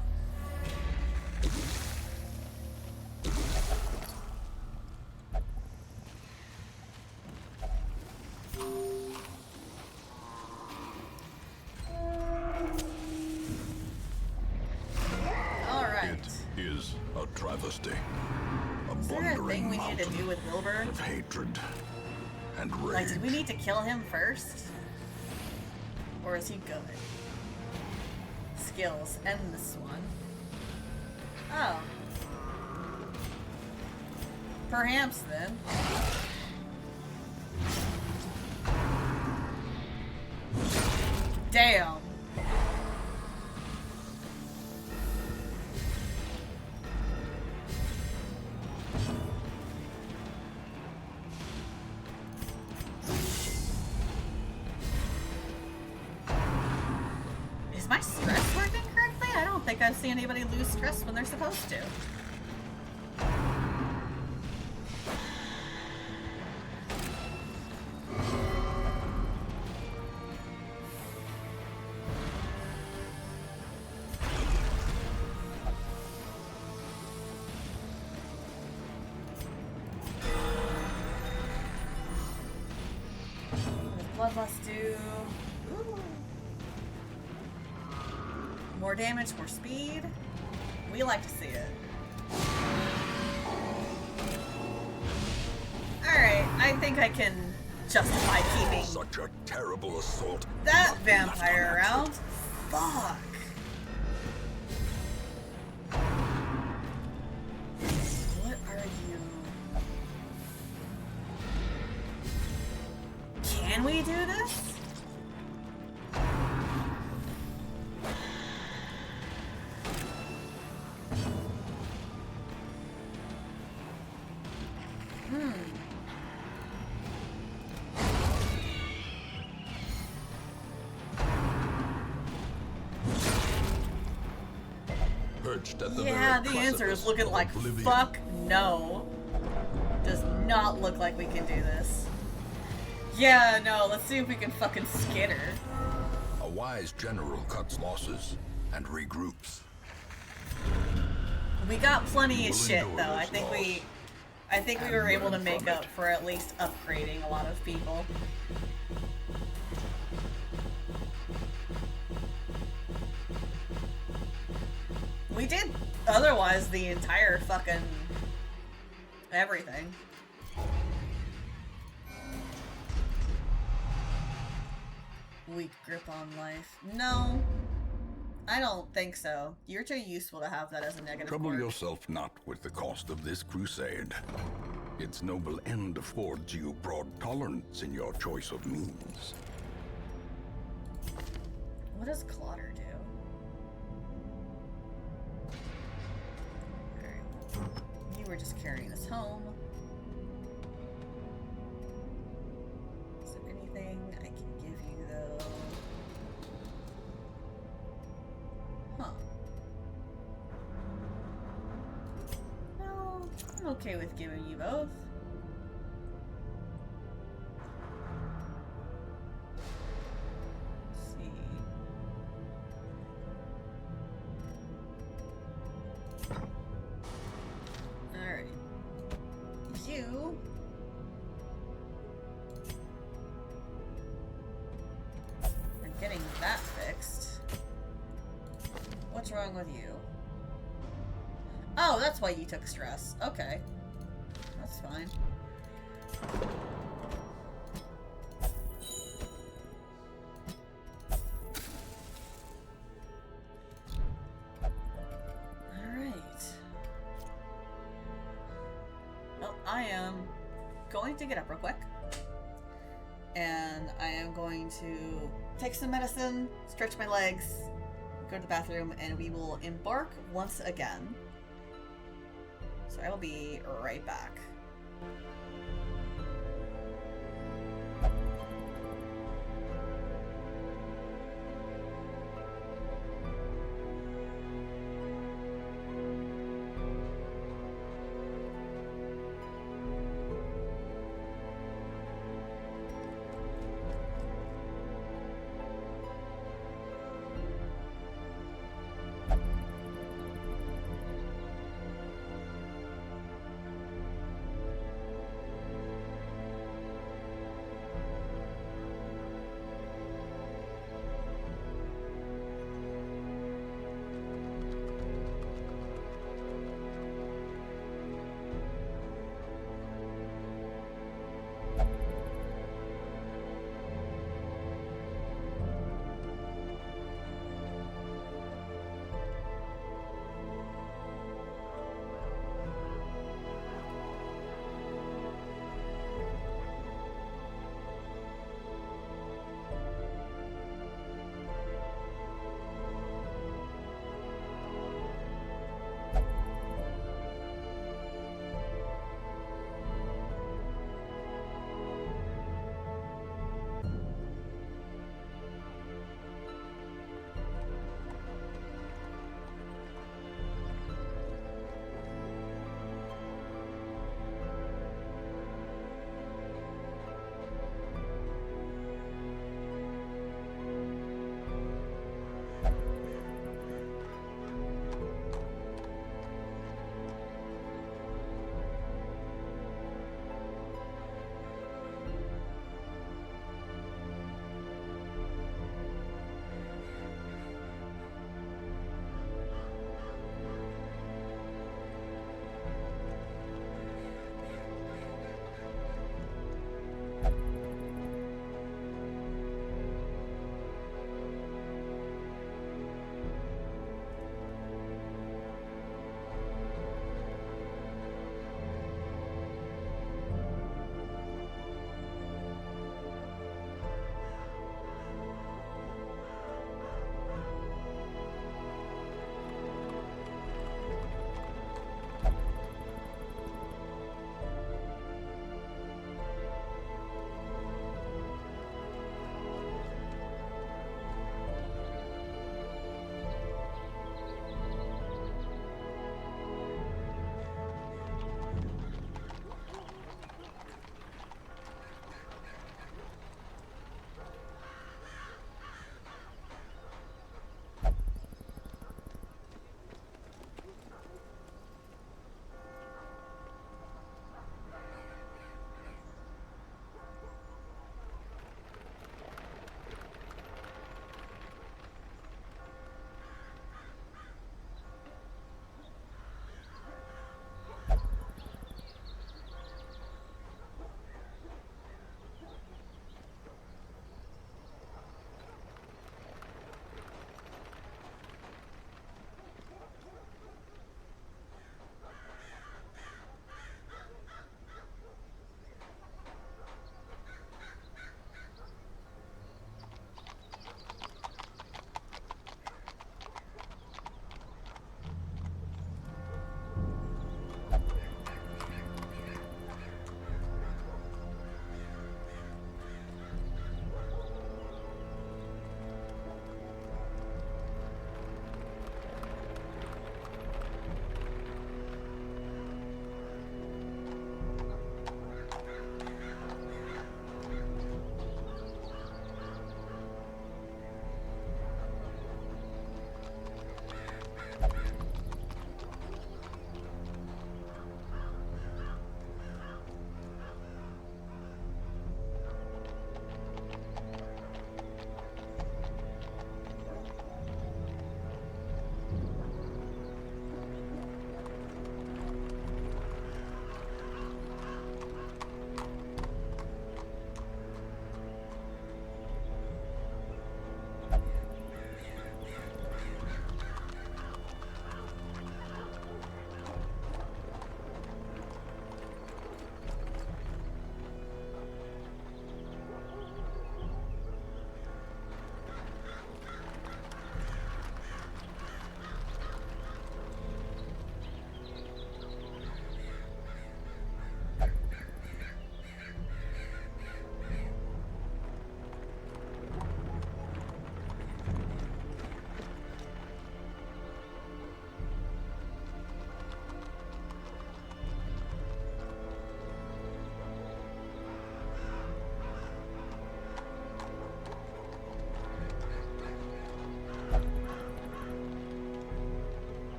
Alright. It is a travesty. A Is there a wandering thing we need to mountain do with Wilbur? of hatred and rage. Like, did we need to kill him first? Or is he good? Skills. And this one. Oh. Perhaps then. Damn. Is my stress working correctly? I don't think I've seen anybody lose stress when they're supposed to. What does Bloodlust do? Ooh. More damage, more speed. We like to see it. Alright, I think I can justify keeping Such a terrible assault. that Not left vampire around. unanswered. Fuck. What are you? Can we do this? Perched at the Yeah, very the answer is precipice looking of like oblivion. fuck no. Does not look like we can do this. Yeah, no, let's see if we can fucking skitter. A wise general cuts losses and regroups. We got plenty of We'll shit endure though. I this think loss. I think we were able to make up for at least upgrading a lot of people. We did otherwise the entire fucking everything. Weak grip on life. No, I don't think so. You're too useful to have that as a negative. Trouble quirk. yourself not with the cost of this crusade. Its noble end affords you broad tolerance in your choice of means. What does Clotter do? Alright. You were just carrying us home. Is there anything I can give you, though? Huh. No, I'm okay with giving you both. Let's see. Alright. You. I'm getting that fixed. What's wrong with you? Oh, that's why you took stress. Okay. That's fine. Alright. Well, I am going to get up real quick. And I am going to take some medicine, stretch my legs, go to the bathroom, and we will embark once again. So I will be right back.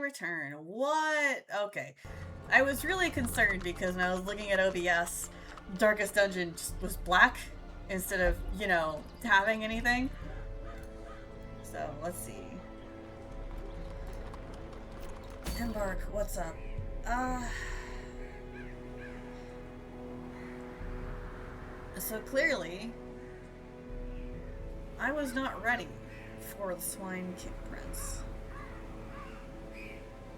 return. What? Okay. I was really concerned because when I was looking at OBS, Darkest Dungeon just was black instead of, you know, having anything. So, let's see. Embark, what's up? So clearly, I was not ready for the Swine Kick Prince.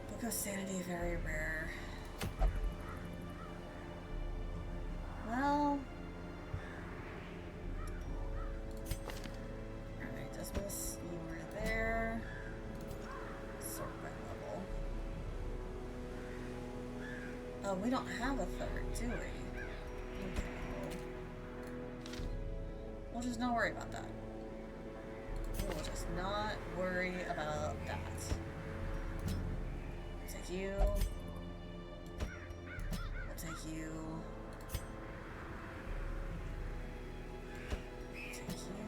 Book of Sanity, very rare. Well... Alright, dismiss, you were there. Sort by level. Oh, we don't have a third, do we? Okay. We'll just not worry about that. We'll just not worry about that. Take you. We'll take you. Take you.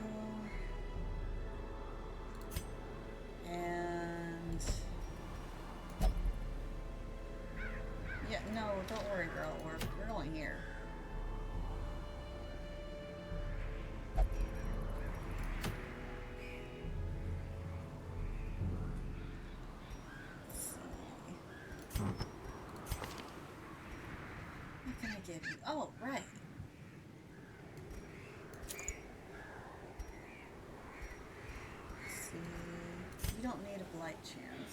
And... yeah, no, don't worry, girl. We're going here. What can I give you? Oh, right. Let's see. You don't need a blight chance.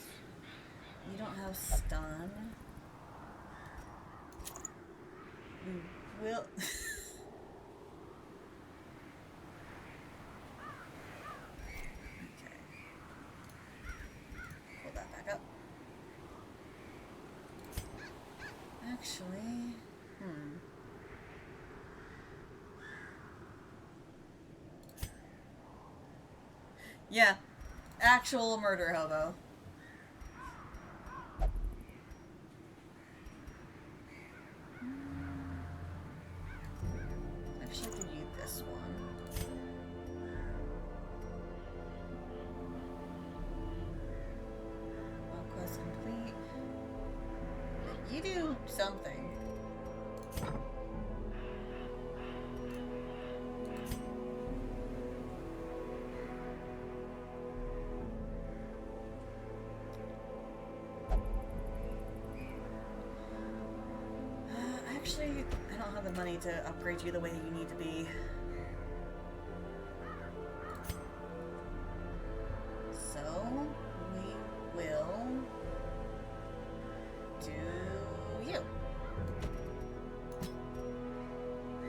You don't have stun. We will. Okay. Pull that back up. Actually, yeah, actual murder hobo. Actually, I could use this one. Well, quest complete. You do something. Actually, I don't have the money to upgrade you the way that you need to be. So, we will do you.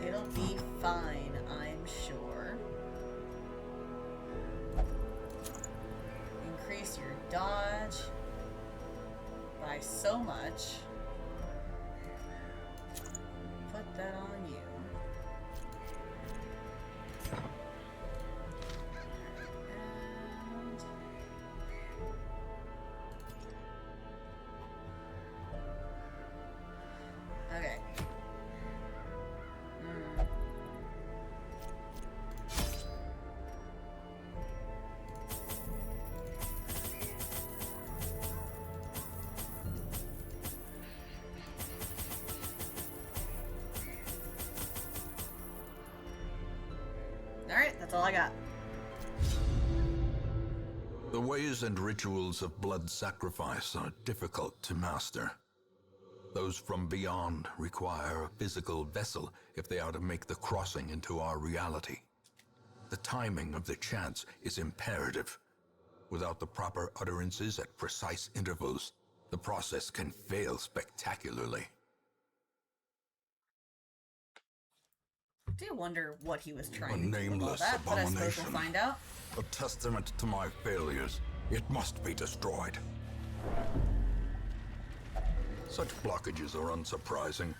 It'll be fine, I'm sure. Increase your dodge by so much. Put that on you. And... okay. Alright, that's all I got. The ways and rituals of blood sacrifice are difficult to master. Those from beyond require a physical vessel if they are to make the crossing into our reality. The timing of the chants is imperative. Without the proper utterances at precise intervals, the process can fail spectacularly. I do wonder what he was A trying to do with all nameless that, but I suppose abomination. we'll find out. A testament to my failures. It must be destroyed. Such blockages are unsurprising.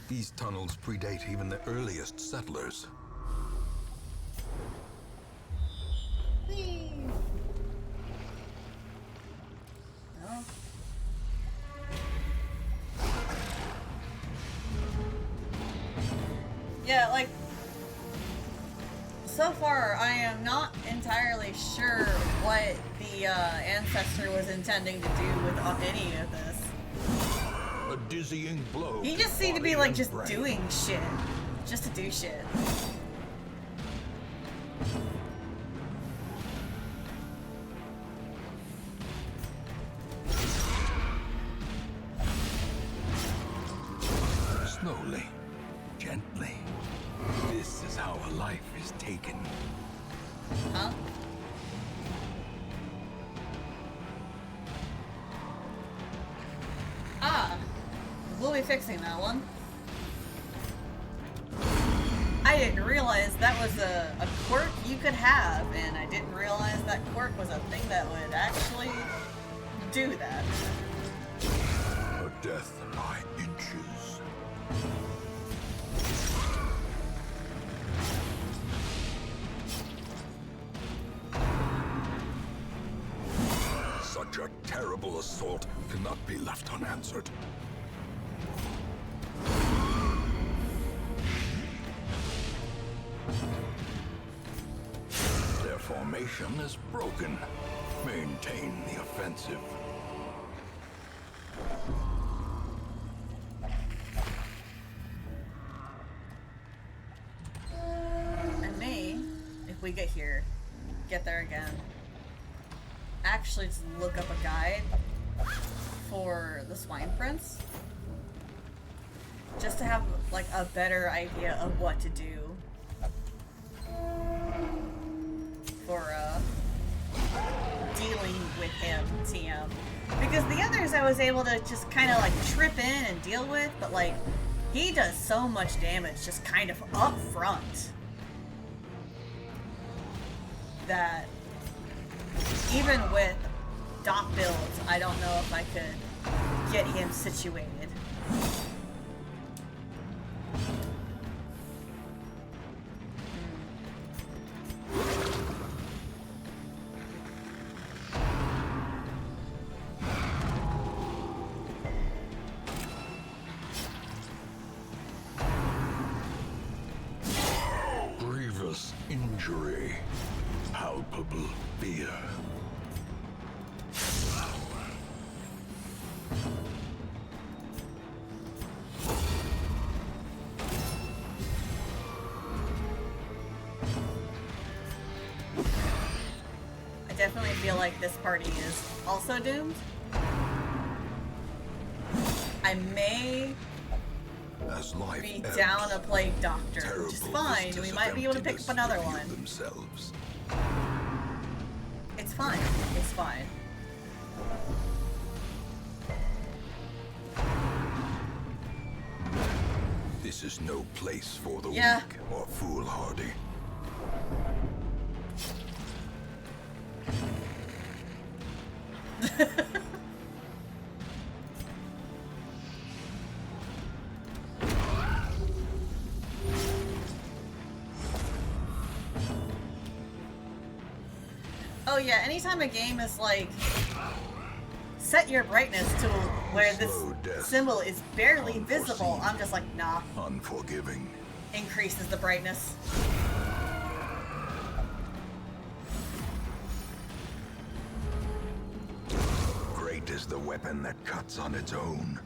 These tunnels predate even the earliest settlers. Whee! No. Yeah, like... so far, I am not entirely sure what the ancestor was intending to do with any of this. A dizzying blow. He just seemed to be like just doing shit. Just to do shit. Slowly, gently. This is how a life is taken. Huh? Ah. We'll be fixing that one. I didn't realize that was a quirk you could have, and I didn't realize that quirk was a thing that would actually do that. A death by inches. Such a terrible assault cannot be left unanswered. Their formation is broken. Maintain the offensive. I may, if we get there again, actually just look up a guide for the Swine Prince. Just to have, like, a better idea of what to do for, dealing with him, TM. Because the others I was able to just kind of, like, trip in and deal with, but, like, he does so much damage just kind of up front that even with dot builds, I don't know if I could get him situated. Grievous injury. Palpable fear. I definitely feel like this party is also doomed. I may As life be ebbs, down a plague doctor, which is terrible fine. vistas We of might be able to pick emptiness up another reveal one. themselves. It's fine. It's fine. This is no place for the Yeah. weak or foolhardy. Oh yeah, anytime a game is like, set your brightness to where this Slow death. symbol is barely Unforeseen. visible, I'm just like, nah, Unforgiving. increases the brightness. Great is the weapon that cuts on its own.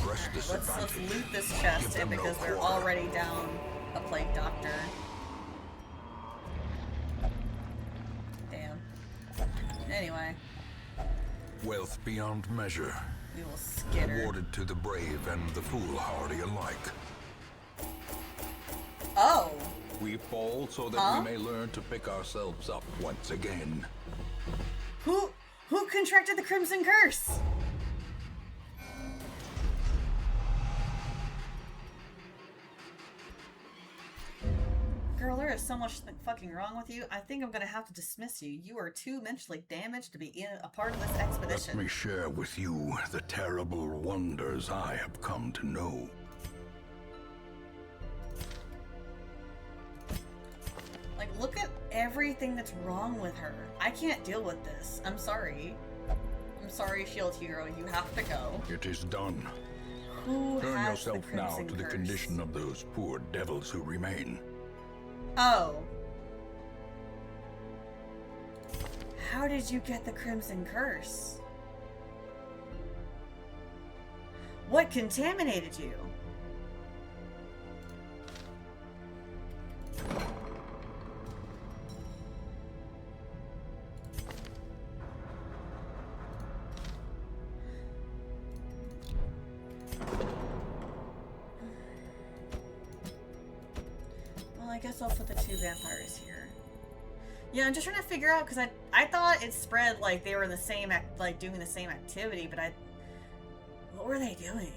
Press Let's disadvantage. loot this chest Give them no because we're quarter. already down a plague doctor. Damn. Anyway, Wealth beyond measure, we will skitter. awarded to the brave and the foolhardy alike. Oh! We fall so that Huh? we may learn to pick ourselves up once again. Who contracted the Crimson Curse? Girl, there is so much fucking wrong with you. I think I'm gonna have to dismiss you. You are too mentally damaged to be a part of this Let expedition. me share with you the terrible wonders I have come to know. Like, look everything that's wrong with her. I can't deal with this. I'm sorry. I'm sorry, Shield Hero. You have to go. It is done. Who Turn has yourself the now Crimson to the Curse? condition of those poor devils who remain. Oh. How did you get the Crimson Curse? What contaminated you? Well, I guess I'll put the 2 vampires here. Yeah, I'm just trying to figure out, because I thought it spread like they were in the same doing the same activity, but what were they doing?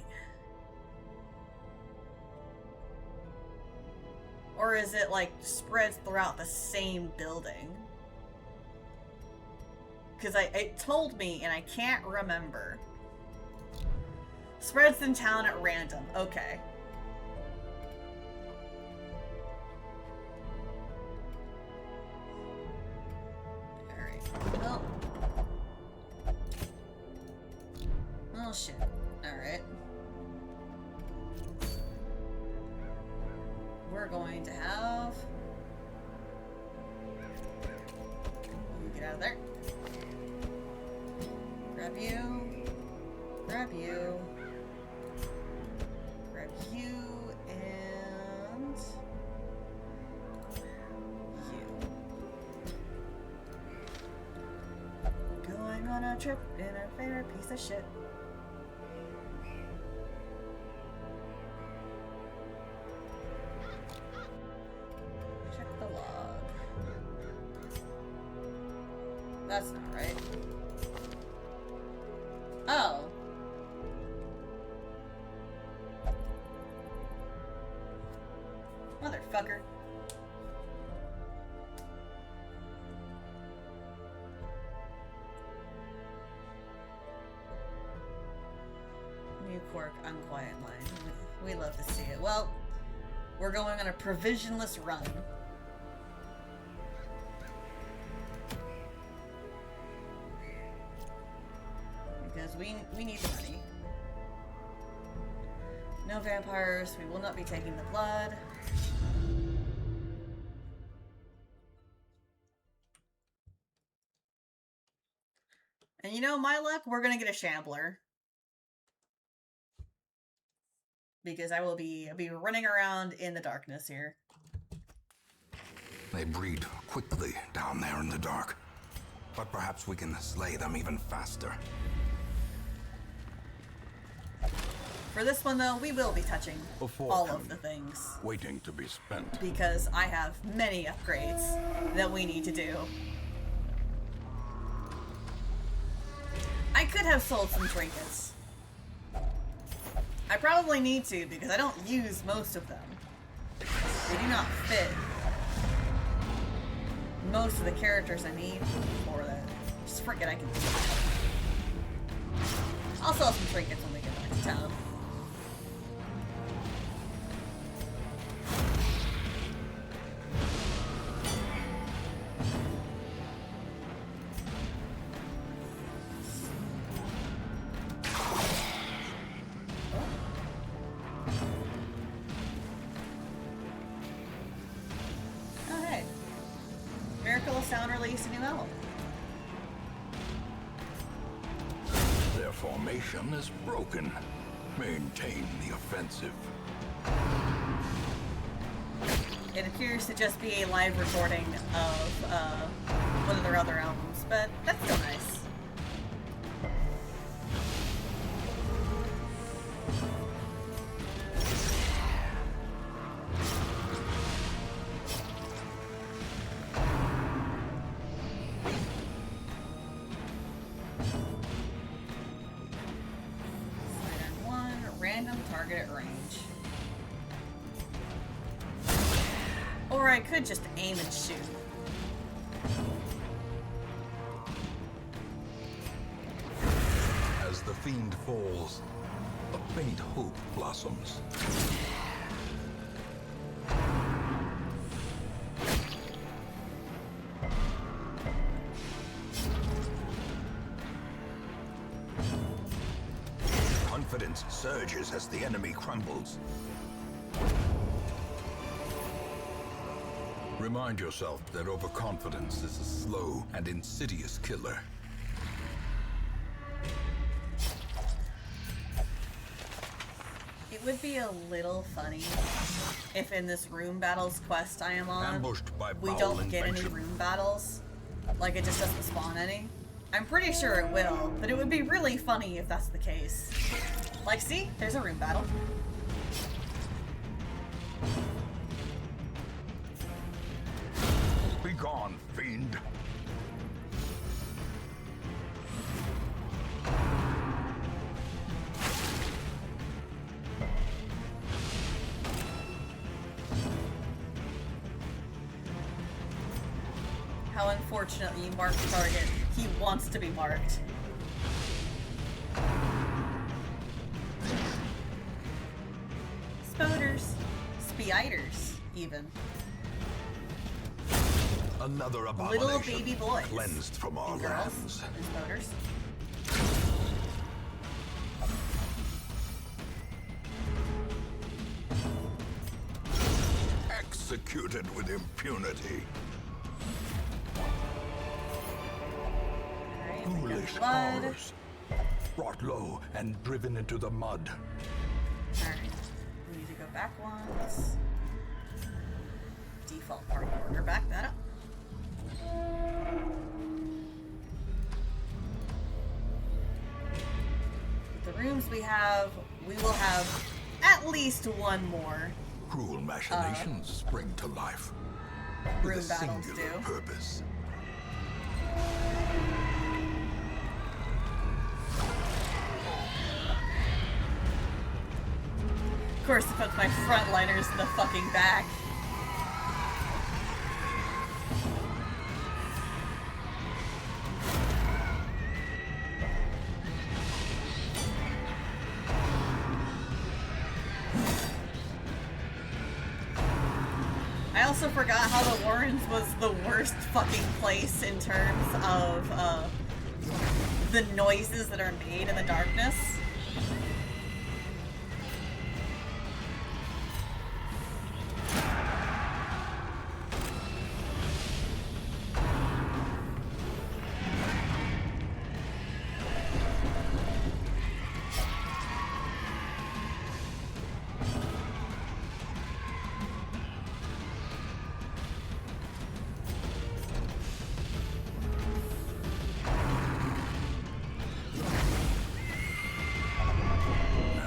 Or is it like spreads throughout the same building? Because it told me and I can't remember. Spreads in town at random. Okay. Alright. Well. Oh shit. Alright. We're going to have... You get out of there. Grab you. Grab you. Grab you. And... you. Going on a trip in a favorite piece of shit. That's not right. Oh. Motherfucker. New quirk, unquiet mind. We love to see it. Well, we're going on a provisionless run. Because we need the money. No vampires. We will not be taking the blood. And you know, my luck, we're gonna get a shambler. Because I'll be running around in the darkness here. They breed quickly down there in the dark. But perhaps we can slay them even faster. For this one, though, we will be touching all of the things. Waiting to be spent. Because I have many upgrades that we need to do. I could have sold some trinkets. I probably need to, because I don't use most of them. They do not fit most of the characters I need for that. Just forget I can do that. I'll sell some trinkets when we get back to town. Is broken. Maintain the offensive. It appears to just be a live recording of one of their other albums, but that's still nice. Or I could just aim and shoot. As the fiend falls, a faint hope blossoms. surges as the enemy crumbles. Remind yourself that overconfidence is a slow and insidious killer. It would be a little funny if in this room battles quest I am on, Ambushed by we foul don't get any invention. room battles. Like, it just doesn't spawn any. I'm pretty sure it will, but it would be really funny if that's the case. Like, see? There's a room battle. Be gone, fiend. How unfortunate you marked target. He wants to be marked. Spoders. Spiders, even. Another Little abomination baby boys. cleansed from our And girls. lands. And spoders. Executed with impunity. Alright, we got Foolish blood. cowards. Brought low and driven into the mud. Alright. We need to go back once. Default party order. Back that up. The rooms we have, we will have at least one more Cruel machinations spring to life. With room a battles singular do. purpose. Of course, it puts my frontliners in the fucking back. I also forgot how the Warrens was the worst fucking place in terms of the noises that are made in the darkness.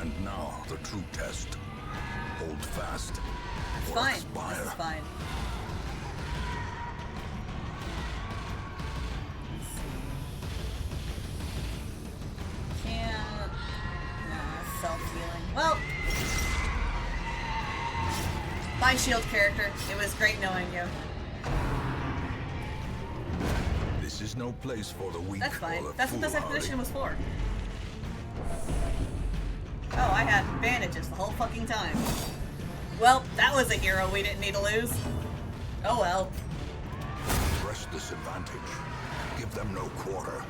And now the true test. Hold fast. It's or fine. expire. This is fine. Can't. Nah, self-healing. Well. Bye, shield character. It was great knowing you. This is no place for the weak. That's fine. or the That's what this foolhardy. expedition was for. Oh, I had bandages the whole fucking time. Well, that was a hero we didn't need to lose. Oh well. Press this advantage. Give them no quarter.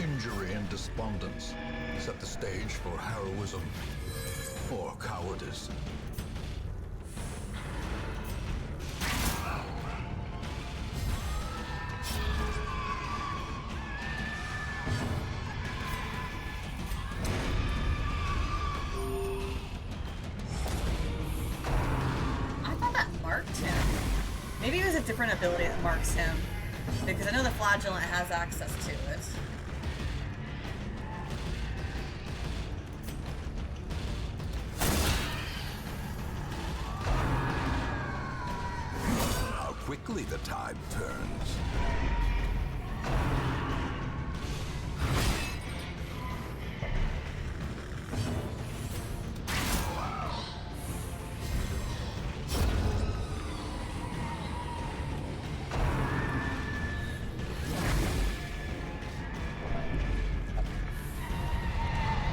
Injury and despondence set the stage for heroism or cowardice. I thought that marked him. Maybe it was a different ability that marks him. Because I know the flagellant has access to it. How quickly the tide turns.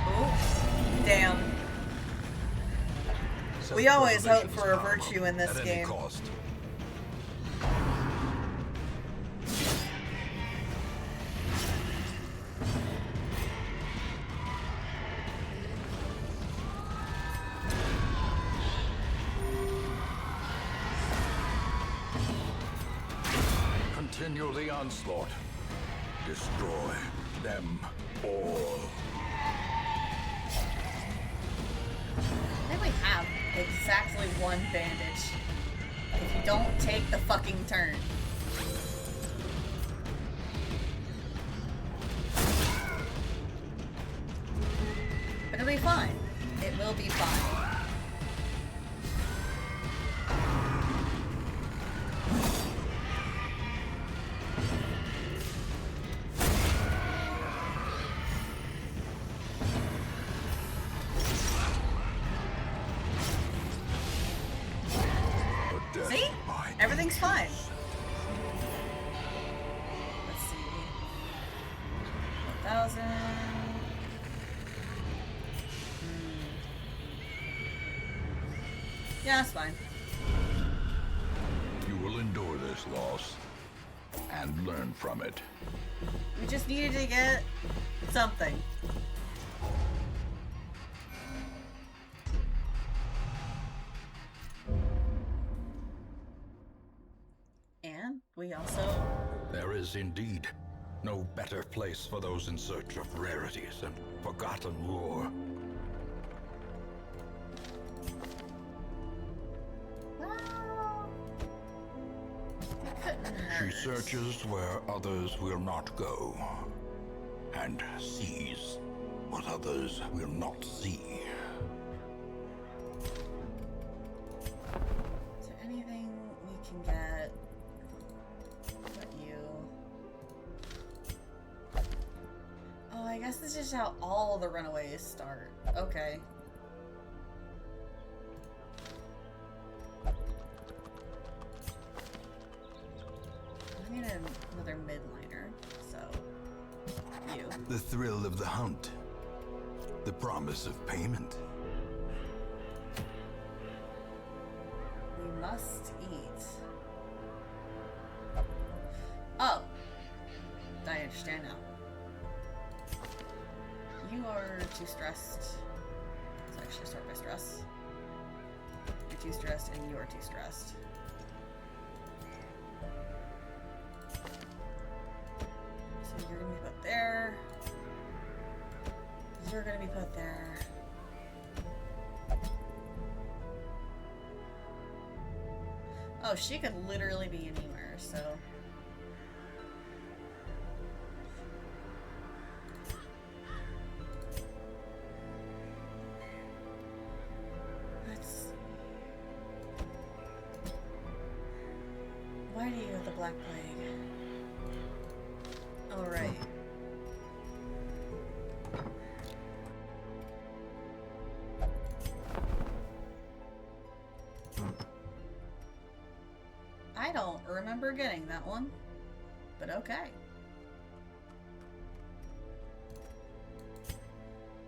Oh, damn. We always hope for a Self-preservation's virtue in this paramount at any game. cost. Continue the onslaught. Destroy them all. I think we have exactly one bandage. If you don't take the fucking turn. But it'll be fine. It will be fine. See? Everything's fine. Let's see. 1,000. Yeah, that's fine. You will endure this loss and learn from it. We just needed to get something. And we also... There is indeed no better place for those in search of rarities and forgotten lore. Well, it couldn't She hurt. searches where others will not go, and sees what others will not see. Is there anything we can get? But you... Oh, I guess this is how all the runaways start. Okay. I need another midliner, so... You. The thrill of the hunt. The promise of payment. We must eat. Oh! I understand now. You are too stressed. Let's actually start by stress. You're too stressed and you are too stressed. So you're gonna be put there. You're gonna be put there. Oh, she could literally be anywhere, so... Let's see. Why do you have the Black Plague? Alright. I don't remember getting that one, but okay.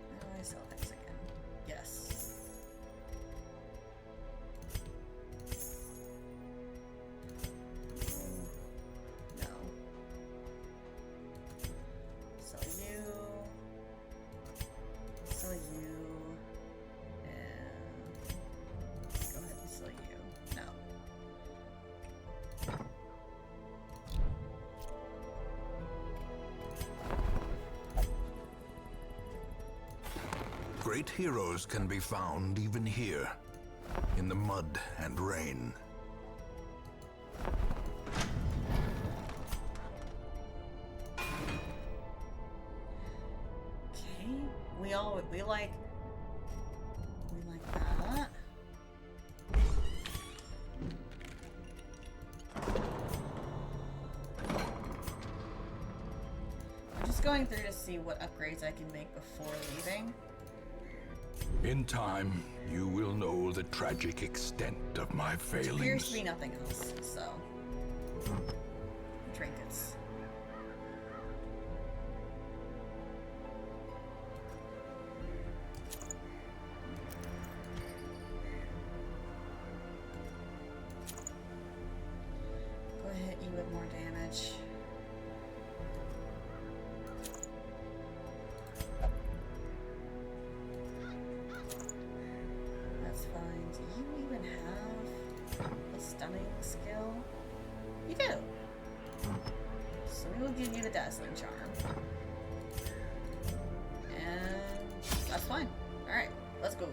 How do I sell things again? Yes. No. Sell you. Sell you. And go ahead and sell you. No. Great heroes can be found even here, in the mud and rain. Okay. We like that. I'm just going through to see what upgrades I can make before leaving. In time, you will know the tragic extent of my Appears to failings. be nothing else, so. Trinkets. Go ahead, hit you with more damage. That's fine. Do you even have a stunning skill? You do. So we will give you the Dazzling Charm. And that's fine. Alright, let's go.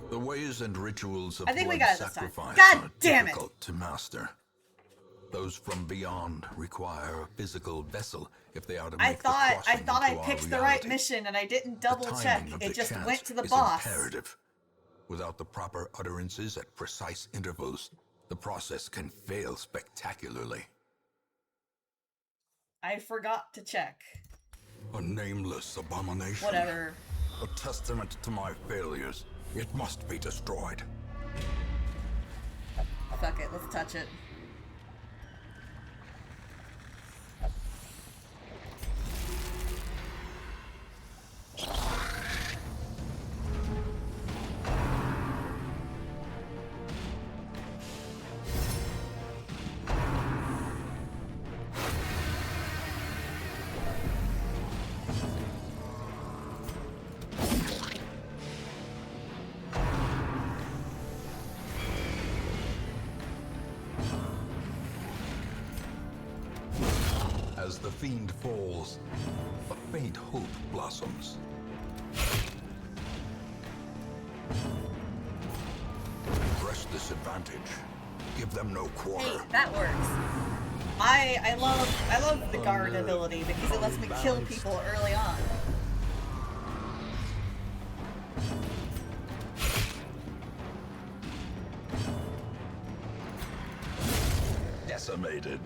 The ways and rituals of I think we blood got it this time. sacrifice God are damn it! difficult to master. Those from beyond require a physical vessel if they are to make the crossing I thought I into our picked the right reality. mission and I didn't The double check. timing of It the just chant went to the is boss. imperative. Without the proper utterances at precise intervals, the process can fail spectacularly. I forgot to check. A nameless abomination. Whatever. A testament to my failures. It must be destroyed. Fuck it, let's touch it. As the fiend falls, a faint hope blossoms. Press this advantage. Give them no quarter. Hey, that works. I love the guard ability because it lets me kill people early on. Decimated.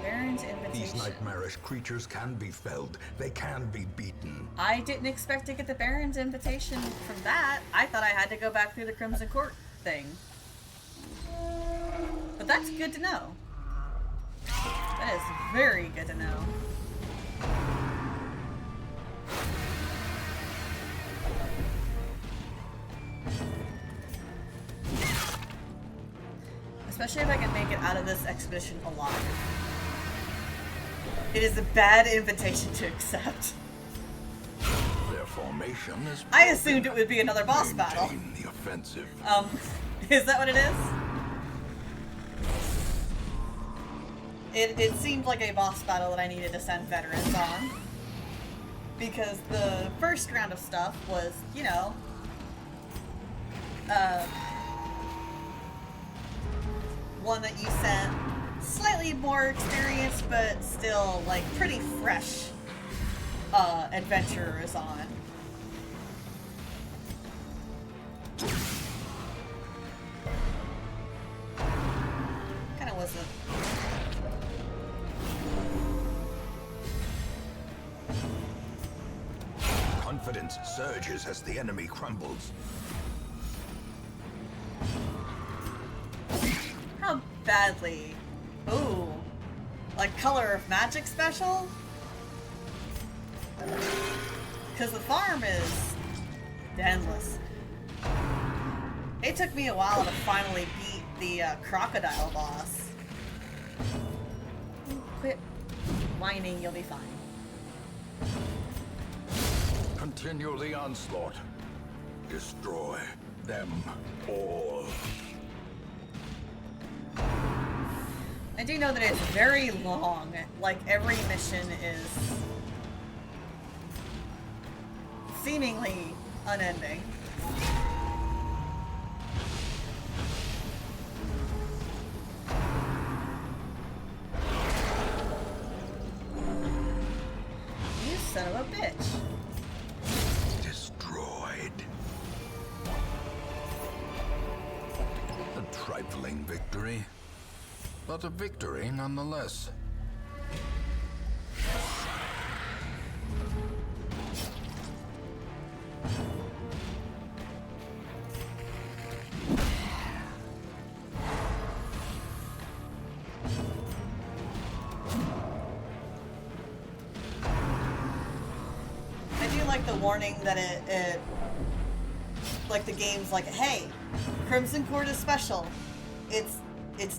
Baron's invitation. These nightmarish creatures can be felled. They can be beaten. I didn't expect to get the Baron's invitation from that. I thought I had to go back through the Crimson Court thing. But that's good to know. That is very good to know. Especially if I can make it out of this expedition alive. It is a bad invitation to accept. Their formation is I assumed it would be another boss battle. Maintain the offensive. Is that what it is? It seemed like a boss battle that I needed to send veterans on. Because the first round of stuff was, you know, one that you sent slightly more experienced, but still, like, pretty fresh adventurers on. Kinda wasn't. Confidence surges as the enemy crumbles. How badly? Ooh. Like Color of Magic special? Because the farm is endless. It took me a while to finally beat the crocodile boss. Quit whining, you'll be fine. Continue the onslaught. Destroy them all. I do know that it's very long. Like, every mission is seemingly unending. You son of a bitch. Destroyed. A trifling victory, but a victory nonetheless. the warning that it like the game's like, hey, Crimson Court is special. It's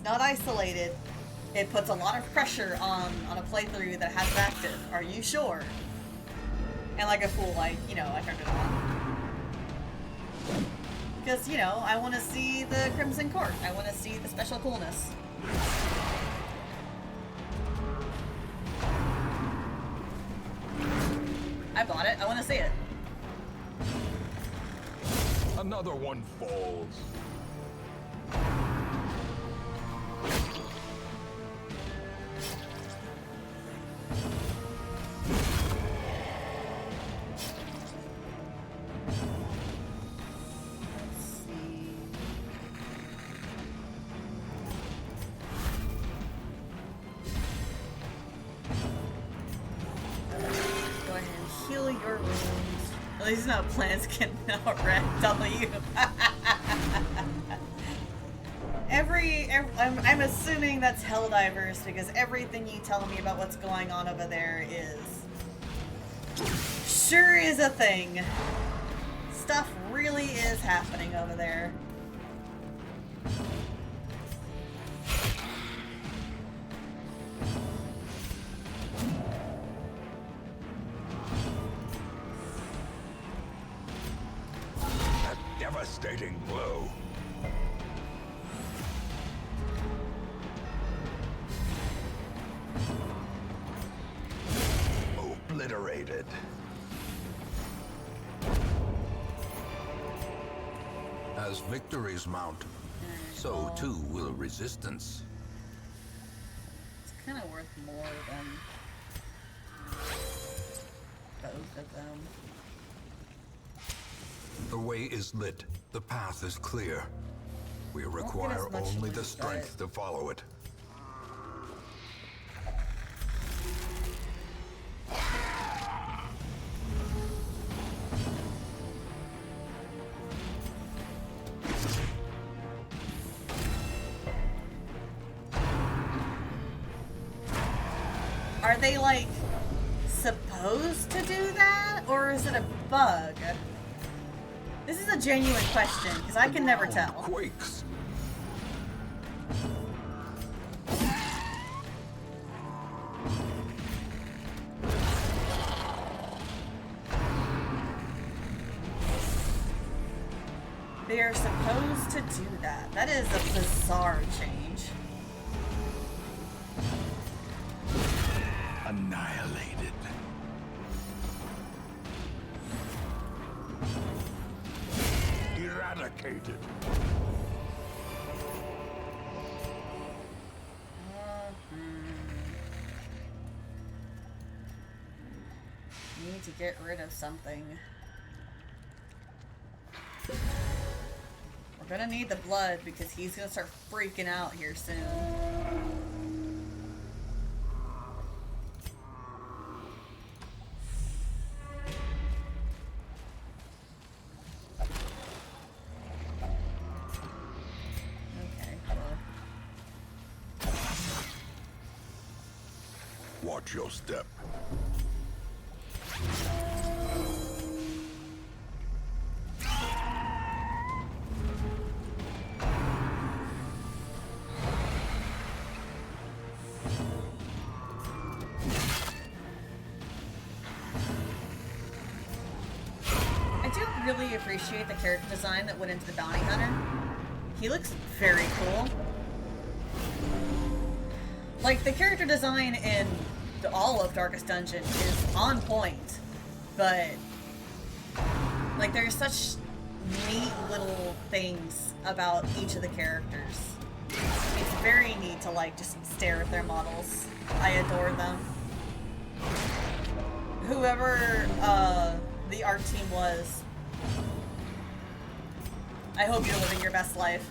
not isolated. It puts a lot of pressure on a playthrough that has it active. Are you sure? And like a fool, I turned it on. Because, I want to see the Crimson Court. I want to see the special coolness. I bought it. I want to see it. Another one falls. These no plans can outrun W. I'm assuming that's Helldivers because everything you tell me about what's going on over there sure is a thing. Stuff really is happening over there. Devastating blow. Obliterated. As victories mount, so too will resistance. It's kind of worth more than both of them. The way is lit. The path is clear. We require only the strength to follow it. Are they, like, supposed to do that? Or is it a bug? This is a genuine question, because I can never tell. Quakes. They are supposed to do that. That is a bizarre change. Annihilated. Eradicated. Need to get rid of something. We're gonna need the blood because he's gonna start freaking out here soon. Watch your step. I do really appreciate the character design that went into the bounty hunter. He looks very cool. Like, the character design in all of Darkest Dungeon is on point, but like there's such neat little things about each of the characters. It's very neat to like just stare at their models. I adore them. Whoever the art team was, I hope you're living your best life.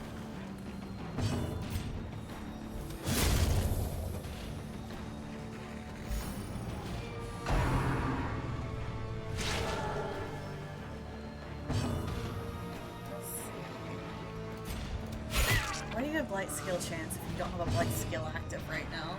Why do you have blight skill chance if you don't have a blight skill active right now?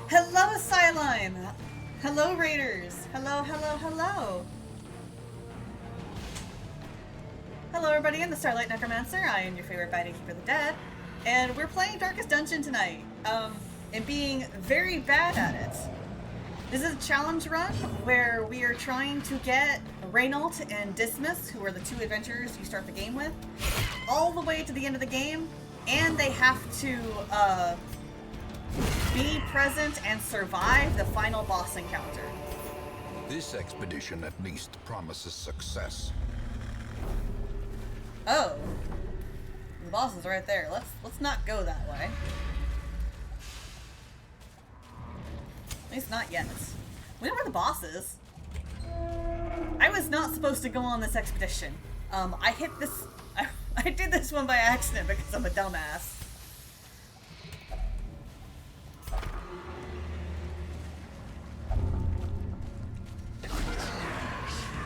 Hello, Asylum! Hello, Raiders! Hello, hello, hello! Hello, everybody, I'm the Starlight Necromancer. I am your favorite Binding Keeper of the Dead. And we're playing Darkest Dungeon tonight. And being very bad at it. This is a challenge run where we are trying to get Reynauld and Dismas, who are the two adventurers you start the game with, all the way to the end of the game, and they have to be present and survive the final boss encounter. This expedition at least promises success. Oh, the boss is right there. Let's not go that way. At least not yet. We know where the boss is. I was not supposed to go on this expedition. I hit this. I did this one by accident because I'm a dumbass.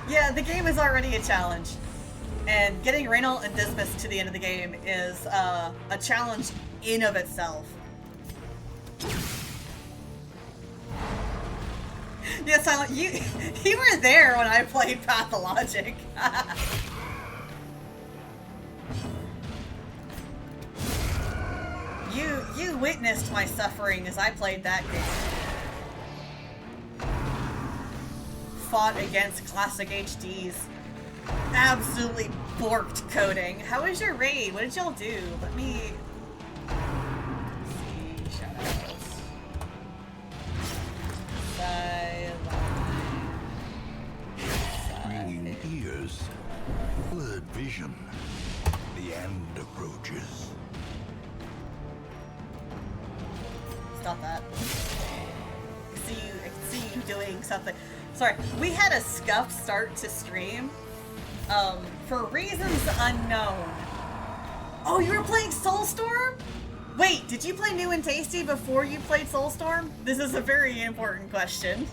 Yeah, the game is already a challenge. And getting Reynauld and Dismas to the end of the game is a challenge in of itself. Yeah, Silent, you were there when I played Pathologic. You witnessed my suffering as I played that game. Fought against classic HDs. Absolutely borked coding. How was your raid? What did y'all do? Let me see. Shadows. Green ears, blurred vision. The end approaches. Stop that. I can see you doing something. Sorry, we had a scuffed start to stream. For reasons unknown. Oh, you were playing Soulstorm? Wait, did you play New and Tasty before you played Soulstorm? This is a very important question.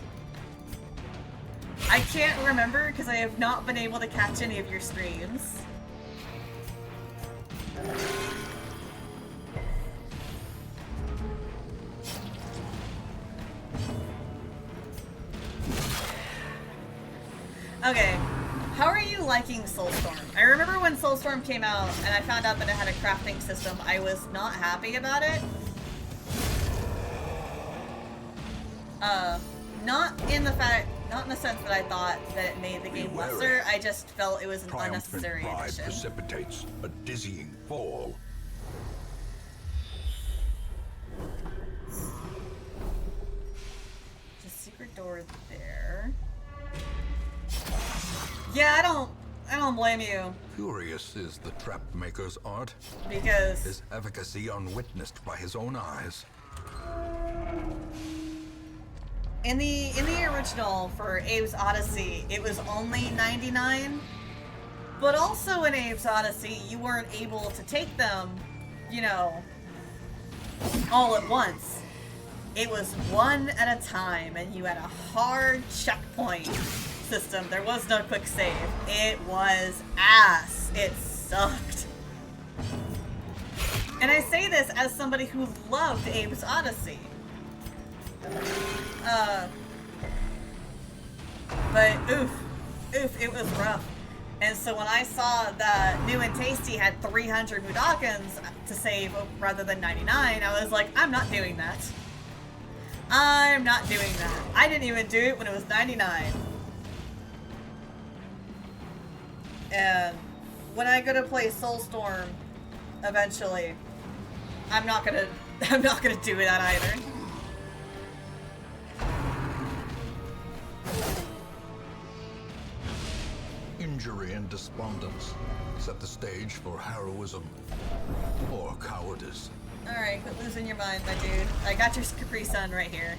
I can't remember because I have not been able to catch any of your streams. Okay. How are you liking Soulstorm? I remember when Soulstorm came out and I found out that it had a crafting system, I was not happy about it. Not in the sense that I thought that it made the game lesser, I just felt it was an unnecessary Triumphant pride addition. precipitates a dizzying fall. There's a secret door there. Yeah, I don't blame you. Curious is the trap maker's art. Because His efficacy unwitnessed by his own eyes. in the original for Abe's Odyssey, it was only 99. But also in Abe's Odyssey, you weren't able to take them, you know, all at once. It was one at a time, and you had a hard checkpoint system. There was no quick save. It was ass. It sucked. And I say this as somebody who loved Abe's Odyssey. But oof, it was rough. And so when I saw that New and Tasty had 300 Mudokons to save rather than 99, I was like, I'm not doing that. I'm not doing that. I didn't even do it when it was 99. And when I go to play Soulstorm eventually, I'm not gonna do that either. Injury and despondence set the stage for heroism or cowardice. Alright, quit losing your mind, my dude. I got your Capri Sun right here.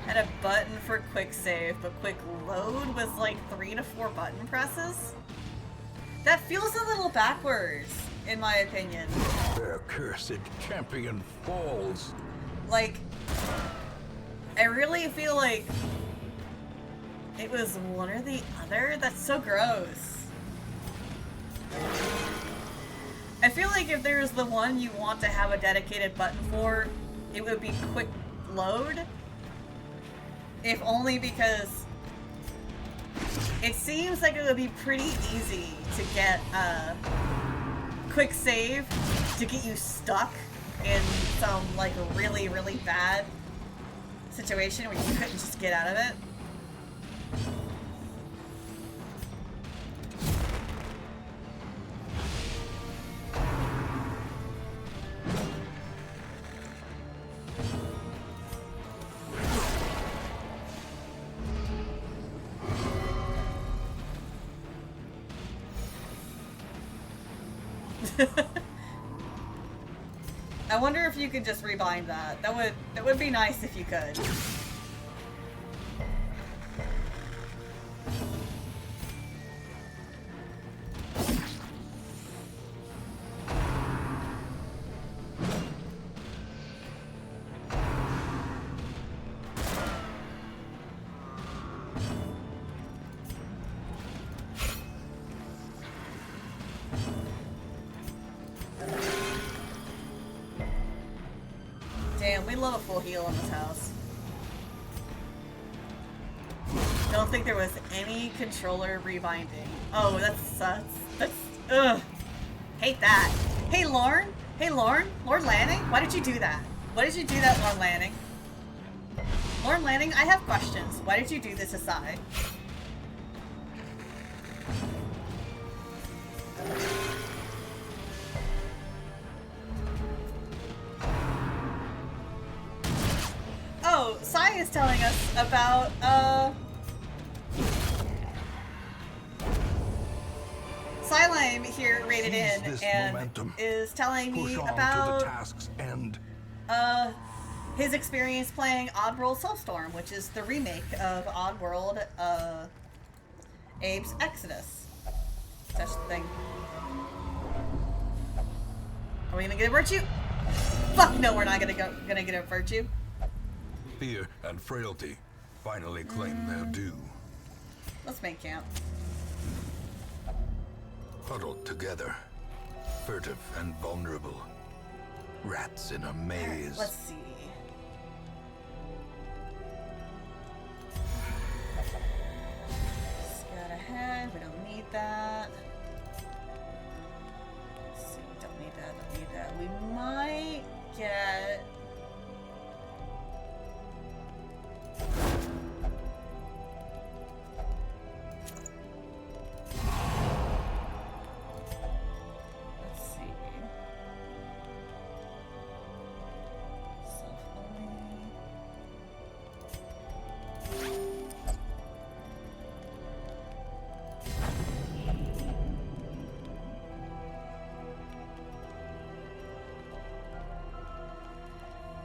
Had a button for quick save, but quick load was like 3 to 4 button presses. That feels a little backwards, in my opinion. Their cursed champion falls. Like, I really feel like it was one or the other. That's so gross. I feel like if there's the one you want to have a dedicated button for, it would be quick load. If only because it seems like it would be pretty easy to get a quick save to get you stuck in some like really, really bad situation where you couldn't just get out of it. I wonder if you could just rebind that. That would be nice if you could. Damn, we love a full heal in this house. Don't think there was any controller rebinding. Oh, that sucks. That's ugh. Hate that. Hey Lorne. Hey Lorne. Lord Lanning. Why did you do that? Why did you do that, Lord Lanning? Lord Lanning, I have questions. Why did you do this aside? Oh, Sai is telling us about, Psylime here rated in and momentum. is telling Push me on about, to the task's end. his experience playing Oddworld Soulstorm, which is the remake of Oddworld, Abe's Exodus. Such the thing. Are we gonna get a virtue? Fuck no, we're not gonna get a virtue. Fear and frailty finally claim their due. Let's make camp. Huddled together, furtive and vulnerable. Rats in a maze. Let's see. Scout ahead. We don't need that. Let's see. Don't need that. Don't need that. We might get. Let's see. Self-only.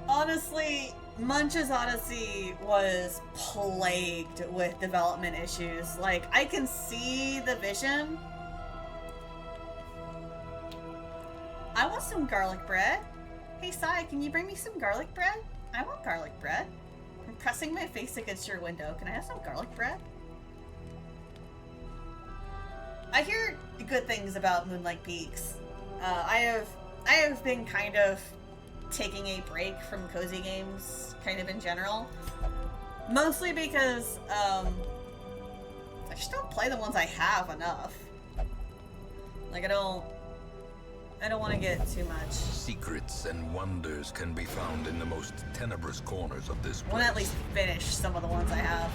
Honestly, Munch's Odyssey was plagued with development issues. Like, I can see the vision. I want some garlic bread. Hey, Sai, can you bring me some garlic bread? I want garlic bread. I'm pressing my face against your window. Can I have some garlic bread? I hear good things about Moonlight Peaks. I have been kind of taking a break from cozy games, kind of in general. Mostly because, I just don't play the ones I have enough. Like, I don't want to get too much. Secrets and wonders can be found in the most tenebrous corners of this I want place. to at least finish some of the ones I have.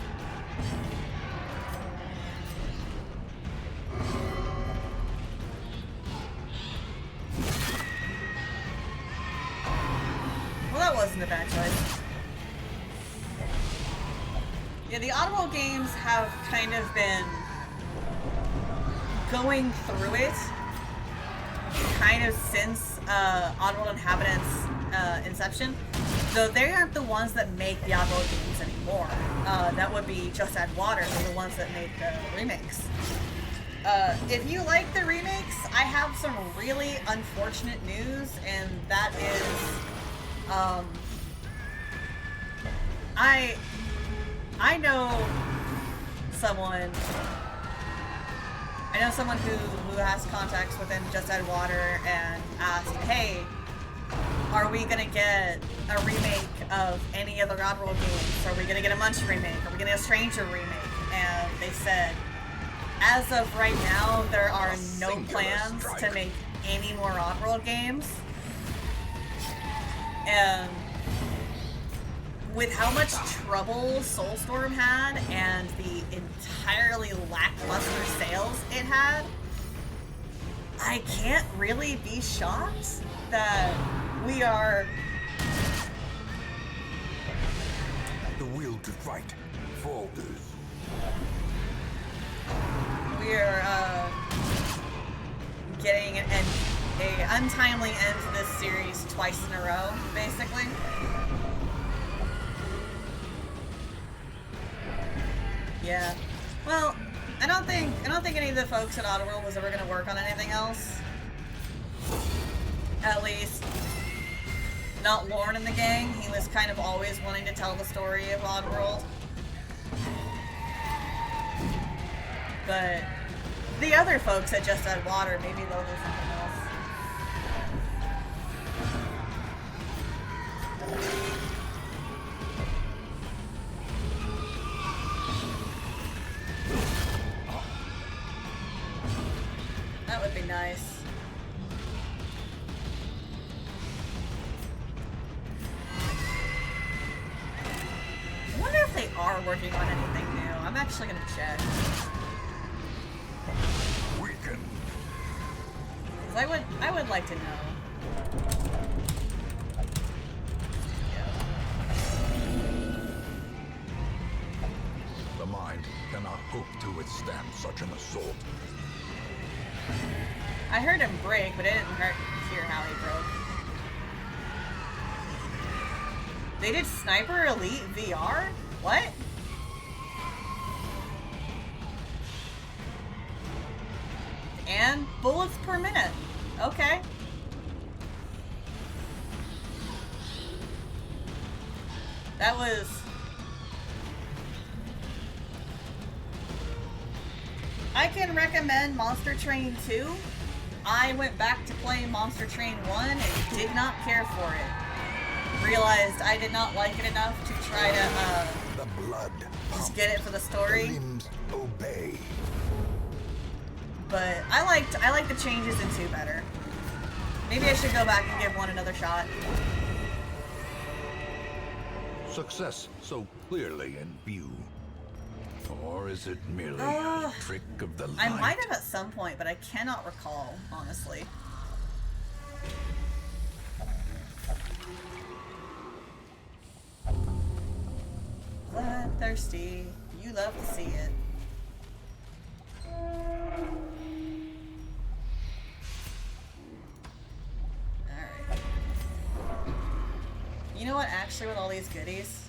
Well, that wasn't a bad choice. Yeah, the Oddworld games have kind of been going through it kind of since Oddworld Inhabitants inception. Though they aren't the ones that make the Oddworld games anymore. That would be Just Add Water, they're the ones that make the remakes. If you like the remakes, I have some really unfortunate news, and that is, I know someone who has contacts within Just Add Water and asked, hey, are we gonna get a remake of any other Oddworld games. Are we gonna get a Munch remake? Are we gonna get a Stranger remake? And they said, as of right now, there are no plans to make any more Oddworld games. And with how much trouble Soulstorm had and the entirely lackluster sales it had, I can't really be shocked that we are... The will to fight falters. We're getting an untimely end to this series twice in a row, basically. Yeah. Well, I don't think any of the folks at Oddworld was ever gonna work on anything else. At least not Lorne in the gang. He was kind of always wanting to tell the story of Oddworld. But the other folks at Just Add Water, maybe they'll do something else. That would be nice. I wonder if they are working on anything new. I'm actually gonna check. Weaken. Because I would like to know. The mind cannot hope to withstand such an assault. I heard him break, but I didn't hear how he broke. They did Sniper Elite VR? What? And bullets per minute. Okay. That was... I can recommend Monster Train 2. I went back to playing Monster Train 1 and did not care for it. Realized I did not like it enough to try to, The blood just get it for the story. The limbs obey. But I liked the changes in 2 better. Maybe I should go back and give 1 another shot. Success so clearly in view. Or is it merely a trick of the light? I might have at some point, but I cannot recall, honestly. Bloodthirsty. You love to see it. Alright. You know what, actually, with all these goodies?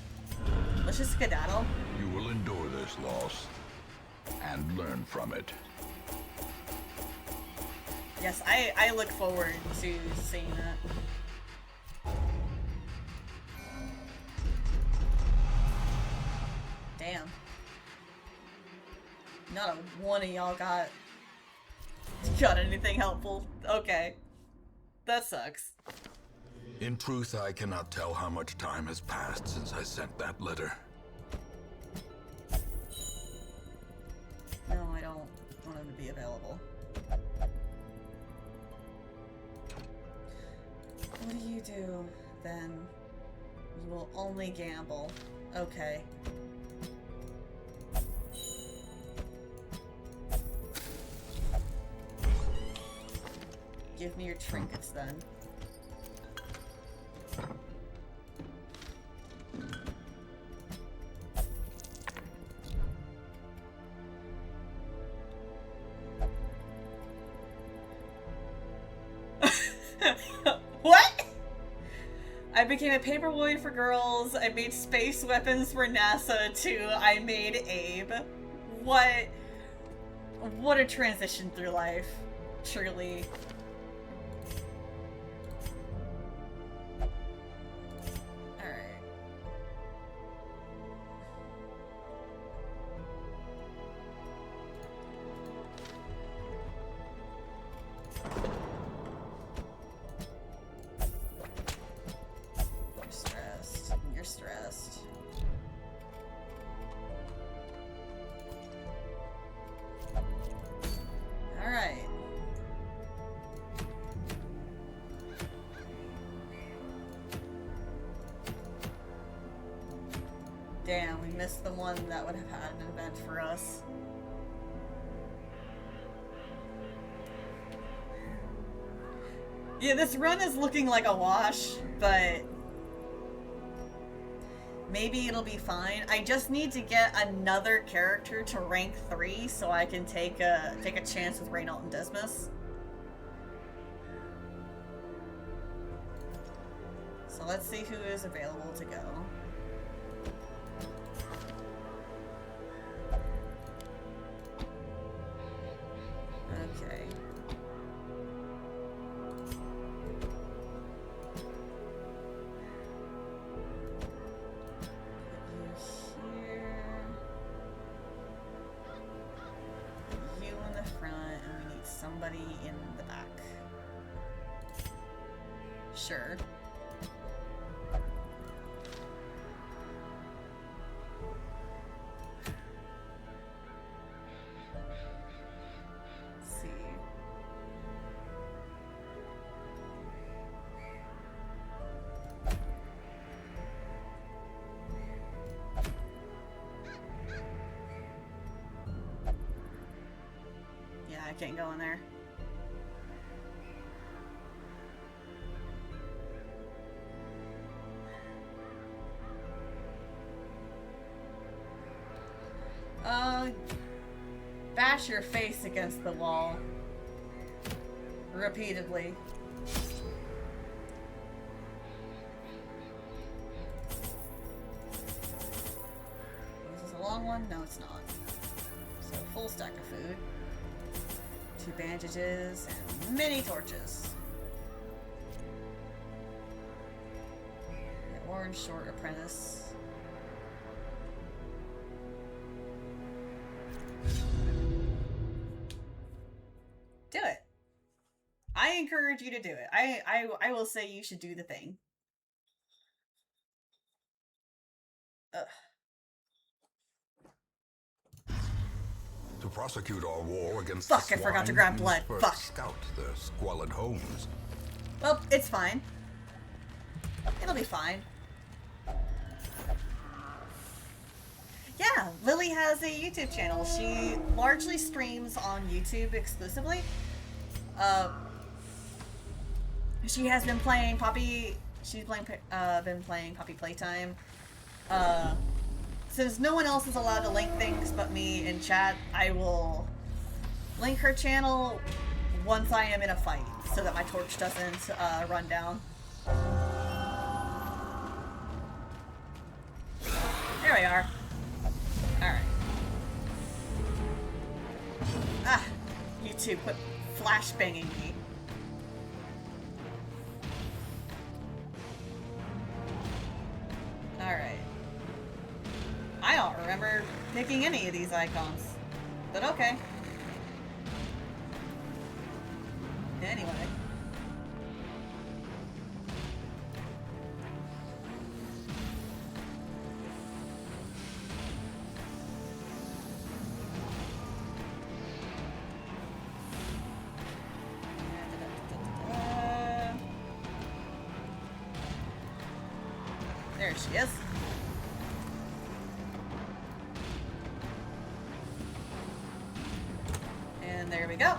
Let's just skedaddle. You will endure this loss and learn from it. Yes, I look forward to seeing that. Damn. Not a one of y'all got anything helpful. Okay. That sucks. In truth, I cannot tell how much time has passed since I sent that letter. No, I don't want him to be available. What do you do, then? You will only gamble. Okay. Give me your trinkets, then. What? I became a paperboy for girls. I made space weapons for NASA too. I made Abe. What a transition through life. Truly. Alright. You're stressed. You're you're stressed. Alright. Damn, we missed the one that would have had an event for us. Yeah, this run is looking like a wash, but maybe it'll be fine. I just need to get another character to rank 3 so I can take a chance with Reynauld and Dismas. So let's see who is available to go. Okay. Somebody in the back. Sure. Let's see. Yeah, I can't go in there. Bash your face against the wall. Repeatedly. Is this a long one? No, it's not. So, full stack of food. 2 bandages and many torches. The orange short apprentice. Do it. I encourage you to do it. I will say you should do the thing. Ugh. To prosecute our war against Fuck, the I forgot to swine, grab we blood. must Fuck. first scout their squalid homes. Well, it's fine. It'll be fine. Yeah, Lily has a YouTube channel. She largely streams on YouTube exclusively. She has been playing Poppy. She's been playing Poppy Playtime. Since no one else is allowed to link things but me in chat, I will link her channel once I am in a fight, so that my torch doesn't run down. There we are. Alright. Ah, you two, quit flashbanging me. Alright. I don't remember picking any of these icons. But okay. Anyway. There she is. And there we go.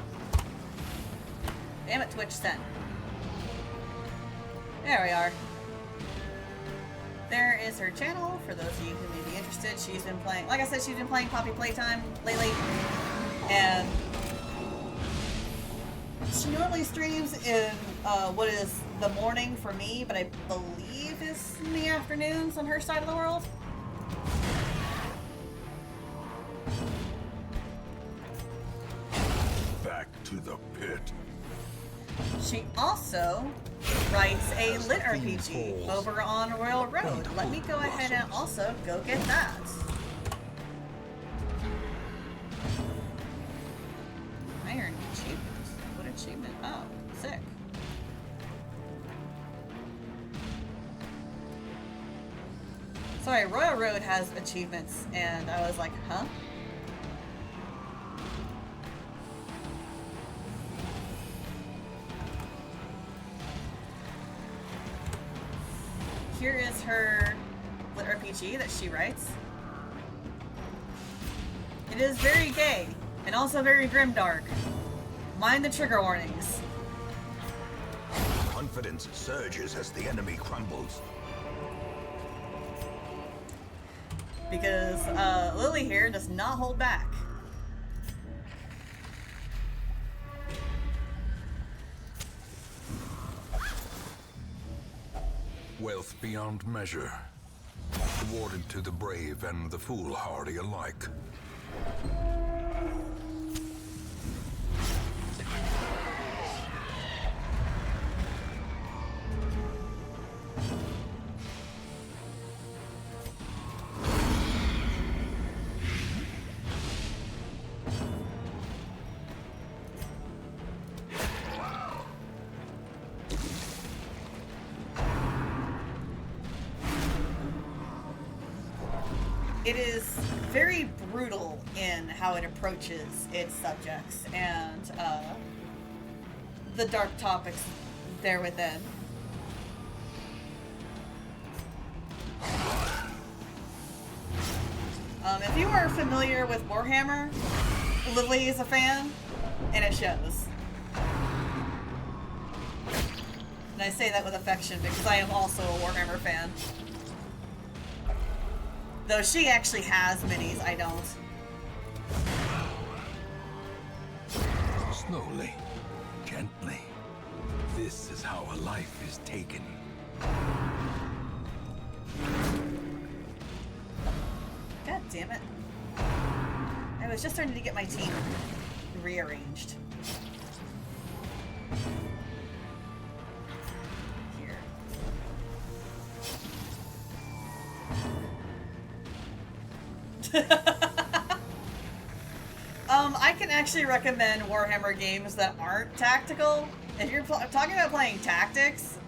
Damn it, Twitch sent. There we are. There is her channel for those of you who may be interested. She's been playing, like I said, she's been playing Poppy Playtime lately. And she normally streams in what is the morning for me, but I believe is in the afternoons on her side of the world. Back to the pit. She also writes a lit RPG over on Royal Road. Let me go ahead and also go get that. Iron achievement. What achievement? Oh, sick. Sorry, Royal Road has achievements, and I was like, huh? Here is her RPG that she writes. It is very gay, and also very grimdark. Mind the trigger warnings. Confidence surges as the enemy crumbles. Because Lily here does not hold back. Wealth beyond measure, awarded to the brave and the foolhardy alike. It is very brutal in how it approaches its subjects and the dark topics there within. If you are familiar with Warhammer, Lily is a fan, and it shows. And I say that with affection because I am also a Warhammer fan. Though she actually has minis, I don't. Slowly, gently. This is how a life is taken. God damn it. I was just starting to get my team rearranged. Here. I can actually recommend Warhammer games that aren't tactical. If you're talking about playing tactics,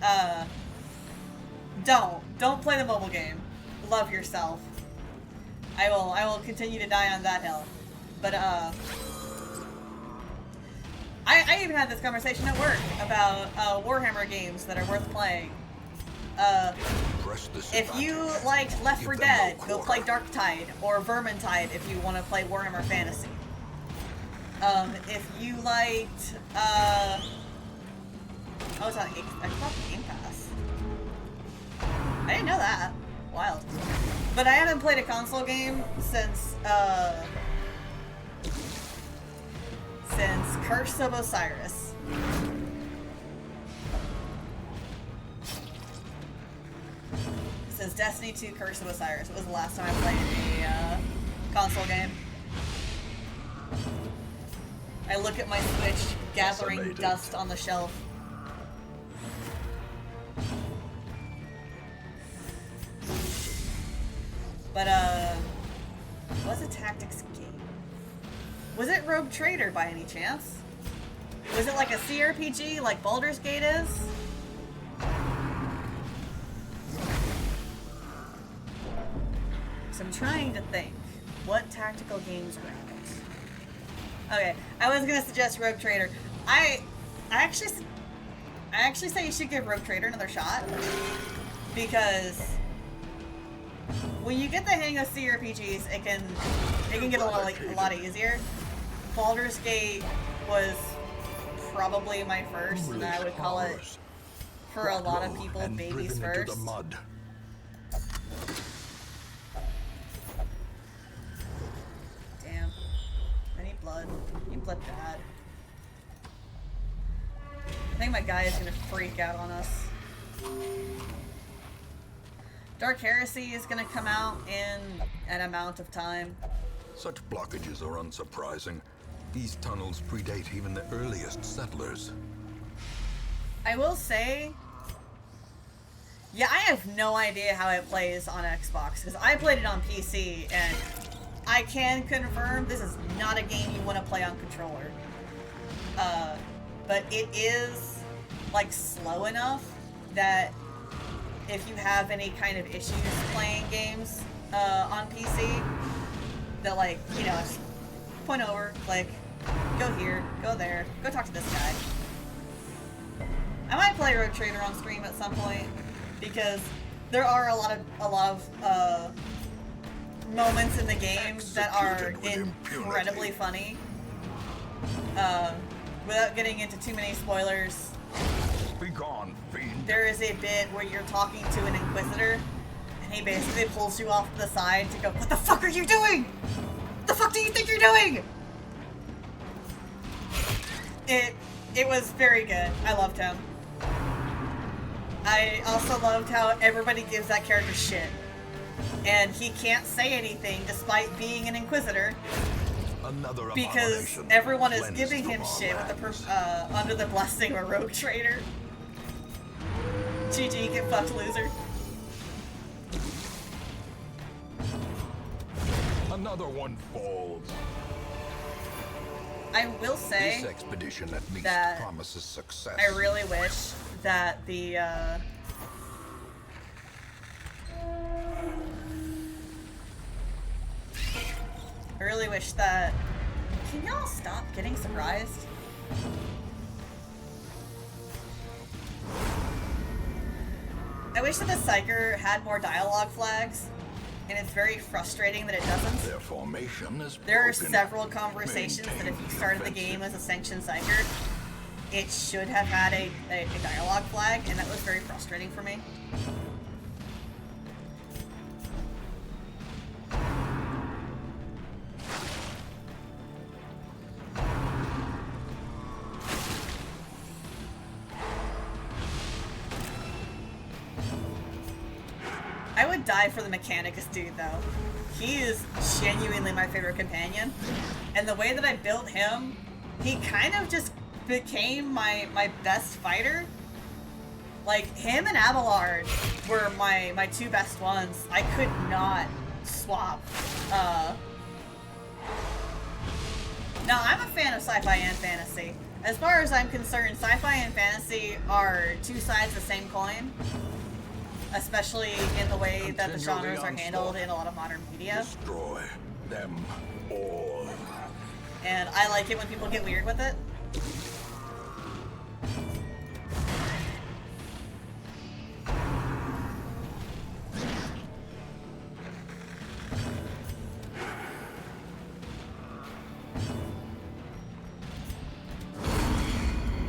don't play the mobile game. Love yourself. I will continue to die on that hill. But I even had this conversation at work about Warhammer games that are worth playing. If you liked Left 4 Dead, go play Darktide or Vermintide if you want to play Warhammer Fantasy. If you liked, oh, it's on Xbox Game Pass. I didn't know that. Wild. But I haven't played a console game since Curse of Osiris. Since Destiny 2 Curse of Osiris. It was the last time I played a console game. I look at my Switch gathering dust on the shelf. But, what's a tactics game? Was it Rogue Trader by any chance? Was it like a CRPG like Baldur's Gate is? So I'm trying to think. What tactical games are out? Okay, I was gonna suggest Rogue Trader. I actually say you should give Rogue Trader another shot. Because when you get the hang of CRPGs, it can get a lot easier. Baldur's Gate was probably my first, and I would call it, for a lot of people, baby's first. Damn. I need blood. I need blood bad. I think my guy is gonna freak out on us. Dark Heresy is going to come out in an amount of time. Such blockages are unsurprising. These tunnels predate even the earliest settlers. I will say, yeah, I have no idea how it plays on Xbox, because I played it on PC, and I can confirm this is not a game you want to play on controller. But it is, like, slow enough that if you have any kind of issues playing games on PC, that like, you know, just point over, click, go here, go there, go talk to this guy. I might play Rogue Trader on stream at some point because there are a lot of moments in the game that are incredibly funny. Without getting into too many spoilers, Be gone, fiend. there is a bit where you're talking to an Inquisitor, and he basically pulls you off to the side to go, "What the fuck are you doing? What the fuck do you think you're doing?" It was very good. I loved him. I also loved how everybody gives that character shit. And he can't say anything despite being an Inquisitor. Another Because abomination everyone is cleansed giving from him our shit with lands. the under the blessing of a Rogue Trader. GG, get fucked, loser. Another one falls. I will say, This expedition at least that promises success. I really wish that the I really wish that. Can y'all stop getting surprised? I wish that the Psyker had more dialogue flags, and it's very frustrating that it doesn't. Their formation is There are broken. several conversations that if you Maintain the started the offensive. game as a sanctioned Psyker, it should have had a dialogue flag, and that was very frustrating for me. I would die for the Mechanicus dude, though. He is genuinely my favorite companion. And the way that I built him, he kind of just became my best fighter. Like, him and Abelard were my two best ones. I could not swap. Now, I'm a fan of sci-fi and fantasy. As far as I'm concerned, sci-fi and fantasy are two sides of the same coin. Especially in the way that the Continue the genres are handled onslaught. in a lot of modern media. Destroy them all. And I like it when people get weird with it.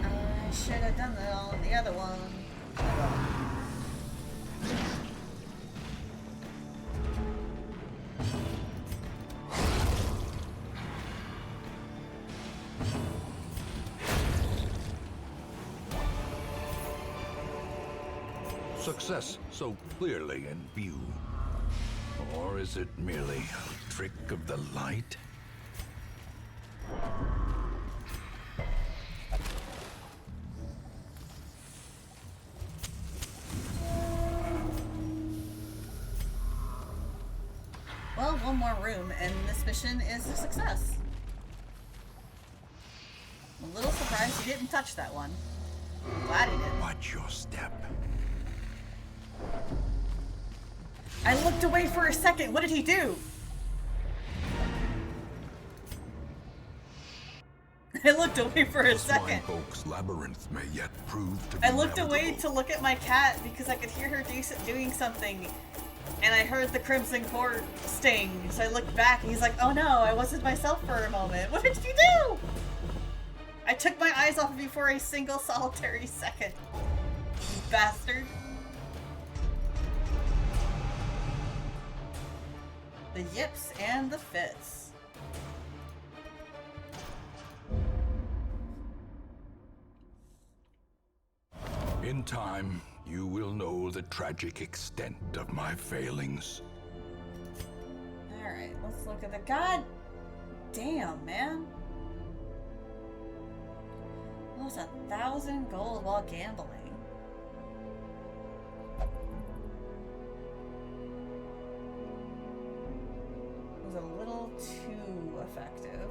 I should have done that on the other one. Oh well. Success so clearly in view. Or is it merely a trick of the light? Well, one more room, and this mission is a success. I'm a little surprised he didn't touch that one. I'm glad he didn't. Watch your step. I looked away for a second. What did he do? I looked away for a The second. Swinefolk's labyrinth may yet prove to be I looked away to navigable. look at my cat because I could hear her doing something. And I heard the Crimson Court sting. So I looked back and he's like, "Oh no, I wasn't myself for a moment. What did you do?" I took my eyes off of you for a single solitary second. You bastard. The yips and the fits. In time, you will know the tragic extent of my failings. Alright, let's look at the god damn, man. Lost 1,000 gold while gambling. Was a little too effective.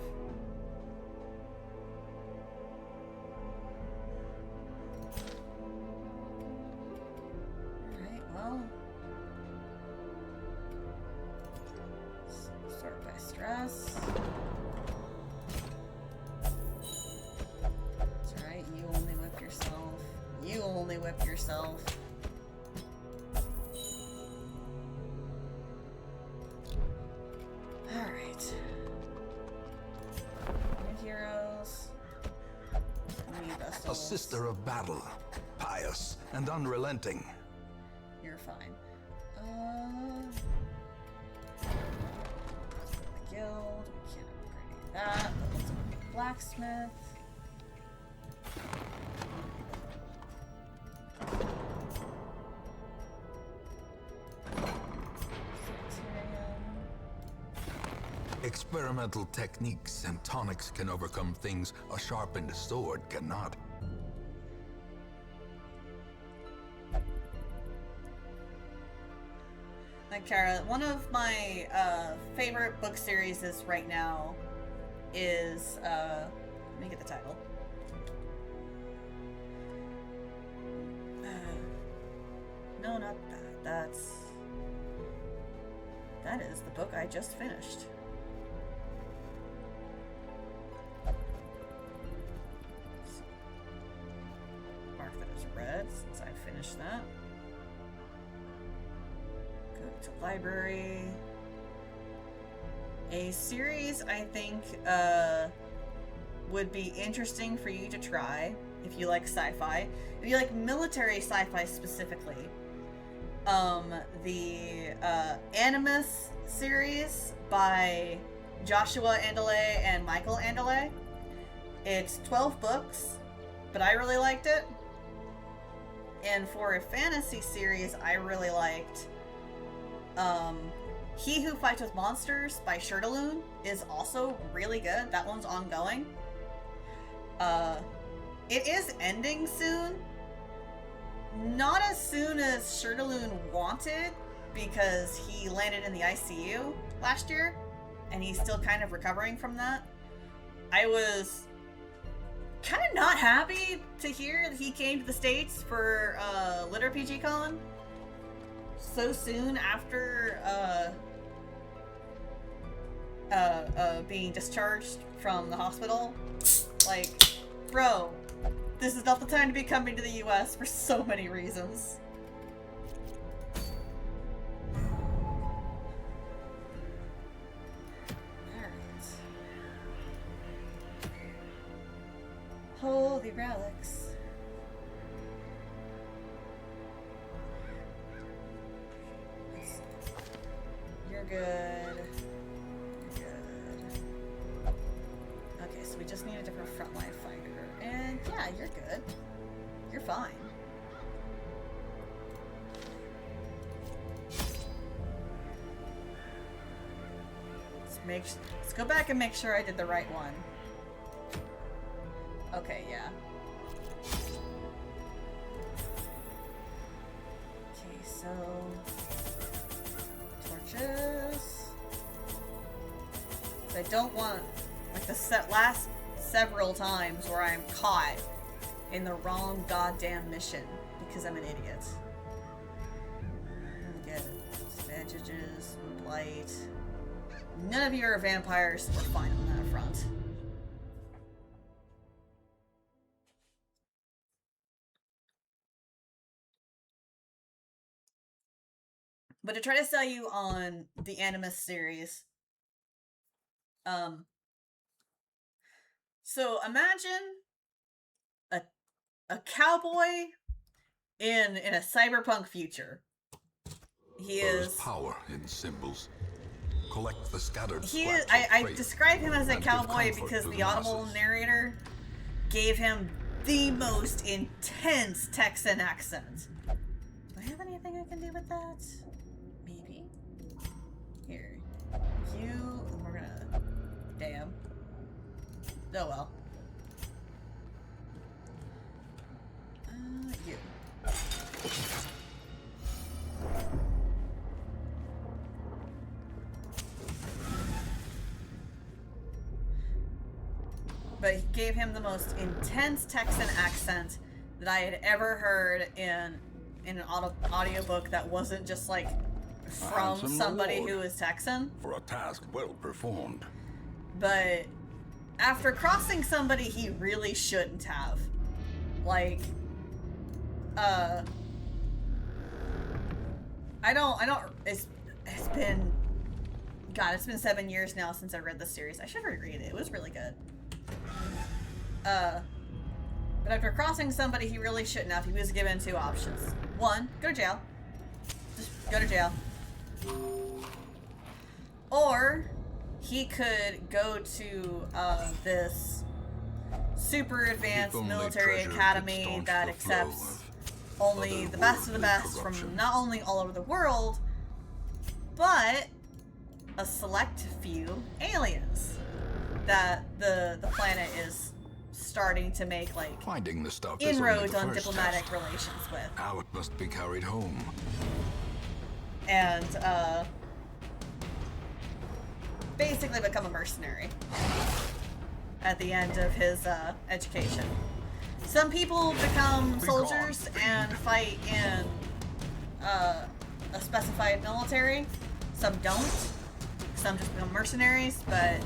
Alright, well. yourself. Alright. New heroes. New A vestals. sister of battle, pious and unrelenting. You're fine. Guild. We can't upgrade that. But let's upgrade blacksmith. Experimental techniques and tonics can overcome things a sharpened sword cannot. Like Kara, one of my favorite book series right now is let me get the title. No, not that. That is the book I just finished. Mark that as read since I finished that. Go to library. A series I think would be interesting for you to try if you like sci-fi. If you like military sci-fi specifically. The Animus series by Joshua Andale and Michael Andale. It's 12 books, but I really liked it. And for a fantasy series, I really liked He Who Fights with Monsters by Shirtaloon is also really good. That one's ongoing. It is ending soon. Not as soon as Shirtaloon wanted, because he landed in the ICU last year, and he's still kind of recovering from that. I was kind of not happy to hear that he came to the States for Litter PG Con so soon after being discharged from the hospital. Like, bro, this is not the time to be coming to the US for so many reasons. Alright. Holy relics. You're good. You're good. Okay, so we just need a different frontline fighter. And yeah, you're good. You're fine. Let's go back and make sure I did the right one. Okay, yeah. Okay, so torches. So I don't want like the last several times where I'm caught in the wrong goddamn mission because I'm an idiot. Get bandages, blight. None of you are vampires. We're fine on that front. But to try to sell you on the Animus series, so imagine a cowboy in a cyberpunk future. He There's is power in symbols. Collect the scattered he scraps is. of I faith describe him as a and give cowboy comfort because to the audible masses. narrator gave him the most intense Texan accent. Do I have anything I can do with that? Maybe. Here. You. We're gonna. Damn. Oh well. You. But he gave him the most intense Texan accent that I had ever heard in an audiobook that wasn't just like from Handsome somebody reward who is Texan. for a task well performed. But after crossing somebody he really shouldn't have, like, I don't, it's been, God, it's been 7 years now since I read this series. I should reread it. It was really good. But after crossing somebody he really shouldn't have, he was given 2 options. 1, go to jail. Just go to jail. Or he could go to this super advanced military academy that accepts only the best of the best from not only all over the world, but a select few aliens that the planet is starting to make, like, Finding the stuff is only inroads the on first diplomatic test. relations with. How it must be carried home. And basically become a mercenary at the end of his education. Some people become soldiers and fight in a specified military. Some don't. Some just become mercenaries, but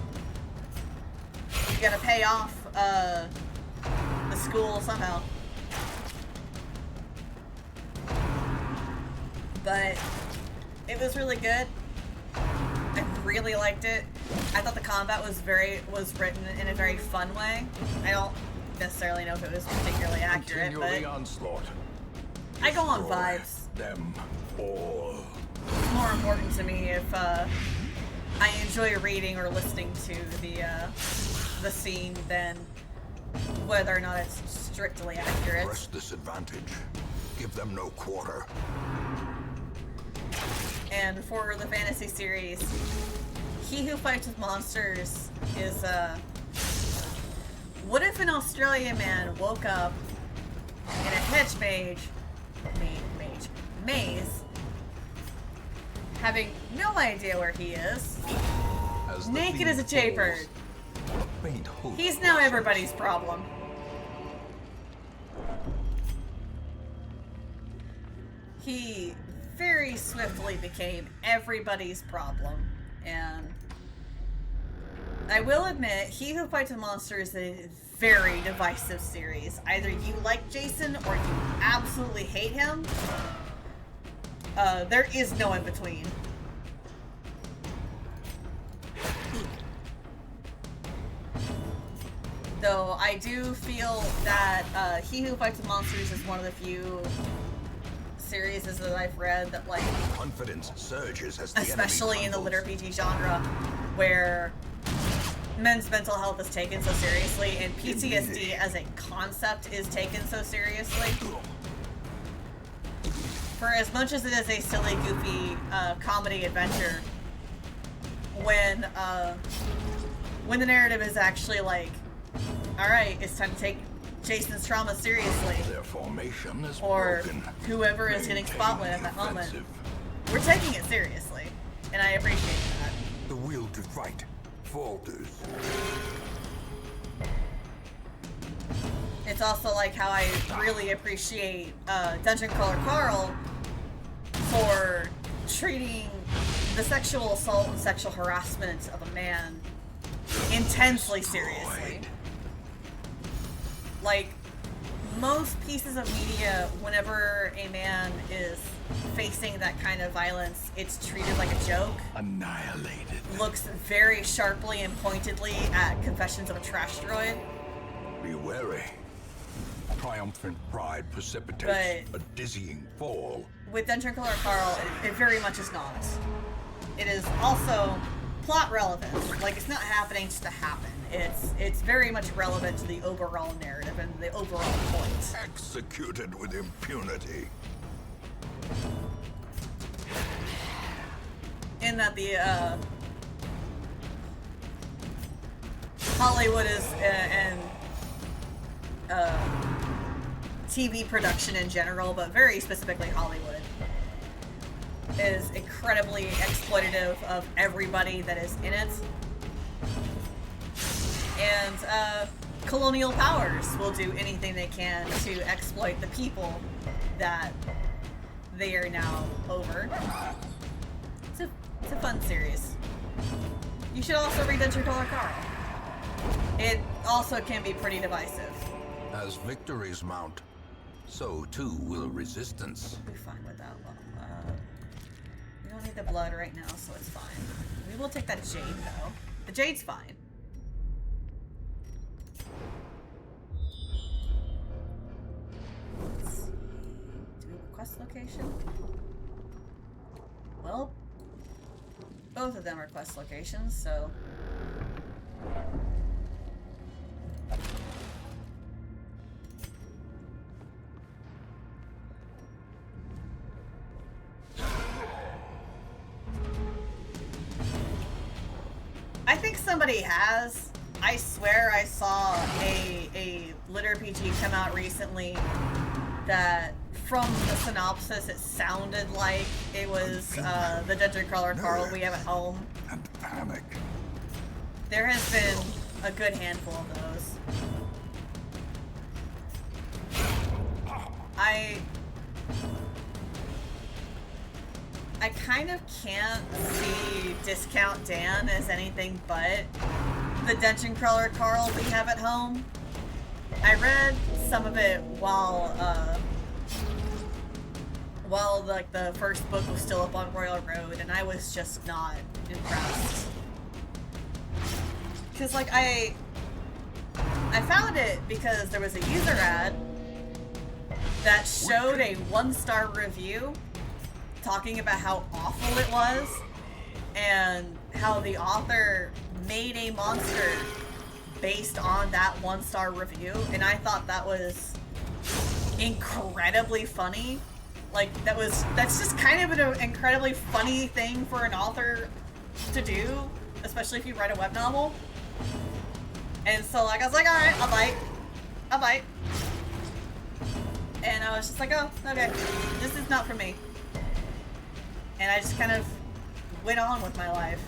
you gotta pay off the school somehow. But it was really good. I really liked it. I thought the combat was written in a very fun way. I don't necessarily know if it was particularly accurate, Continue the but onslaught. I go on Destroy vibes. them all. It's more important to me if I enjoy reading or listening to the scene than whether or not it's strictly accurate. Press this advantage. Give them no quarter. And for the fantasy series, He Who Fights with Monsters is, what if an Australian man woke up in a hedge maze, having no idea where he is, As the naked as a fiend jaybird. falls, a faint hope He's now blossoms. everybody's problem. He very swiftly became everybody's problem, and I will admit, He Who Fights with Monsters is a very divisive series. Either you like Jason or you absolutely hate him. There is no in between. Though I do feel that He Who Fights with Monsters is one of the few series that I've read that, like, Confidence surges as the enemy especially in the lit crumbles. RPG genre, where men's mental health is taken so seriously and PTSD as a concept is taken so seriously. For as much as it is a silly, goofy comedy adventure, when the narrative is actually like, alright, it's time to take Jason's trauma seriously, Their formation is or broken. whoever is getting Maintain spotlit at the that moment, offensive. we're taking it seriously, and I appreciate that. The will to fight falters. It's also like how I really appreciate Dungeon Crawler Carl for treating the sexual assault and sexual harassment of a man intensely seriously. Like, most pieces of media, whenever a man is facing that kind of violence, it's treated like a joke. Annihilated. Looks very sharply and pointedly at Confessions of a Trash Droid. Be wary. Triumphant pride precipitates But- a dizzying fall. With Dungeon Crawler Carl, it very much is not. It is also plot relevant. Like, it's not happening just to happen. It's very much relevant to the overall narrative and the overall point. Executed with impunity. In that the Hollywood is and TV production in general, but very specifically Hollywood, is incredibly exploitative of everybody that is in it. And colonial powers will do anything they can to exploit the people that they are now over. It's a fun series. You should also read Dungeon Crawler Carl. It also can be pretty divisive. As victories mount, So too will resistance. We'll be fine with that one. We don't need the blood right now, so it's fine. We will take that jade, though. The jade's fine. Let's see. Do we have a quest location? Well, both of them are quest locations, so... I think somebody has. I swear I saw a lit RPG come out recently that from the synopsis it sounded like it was the Dungeon Crawler Carl we have at home. And panic. There has been a good handful of those. I kind of can't see Discount Dan as anything but the Dungeon Crawler Carl we have at home. I read some of it while like the first book was still up on Royal Road, and I was just not impressed. Cause like I found it because there was a user ad that showed a 1-star review talking about how awful it was and how the author made a monster based on that 1-star review, and I thought that was incredibly funny. Like that's just kind of an incredibly funny thing for an author to do, especially if you write a web novel. And so like I was like, alright, I'll bite. And I was just like, oh, okay, this is not for me. And I just kind of went on with my life.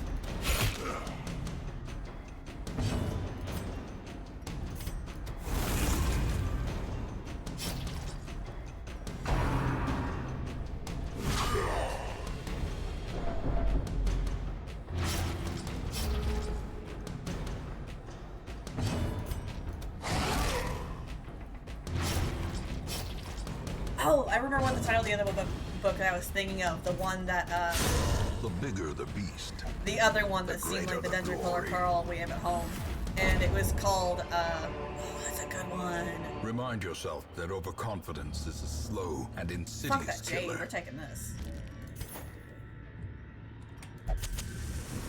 Oh, I remember what the title of the other book that I was thinking of. The one that, The bigger the beast. the other one that seemed like the Dungeon Crawler Carl we have at home. And it was called, oh, that's a good one. Remind yourself that overconfidence is a slow and Fuck insidious that jade, killer. we're taking this.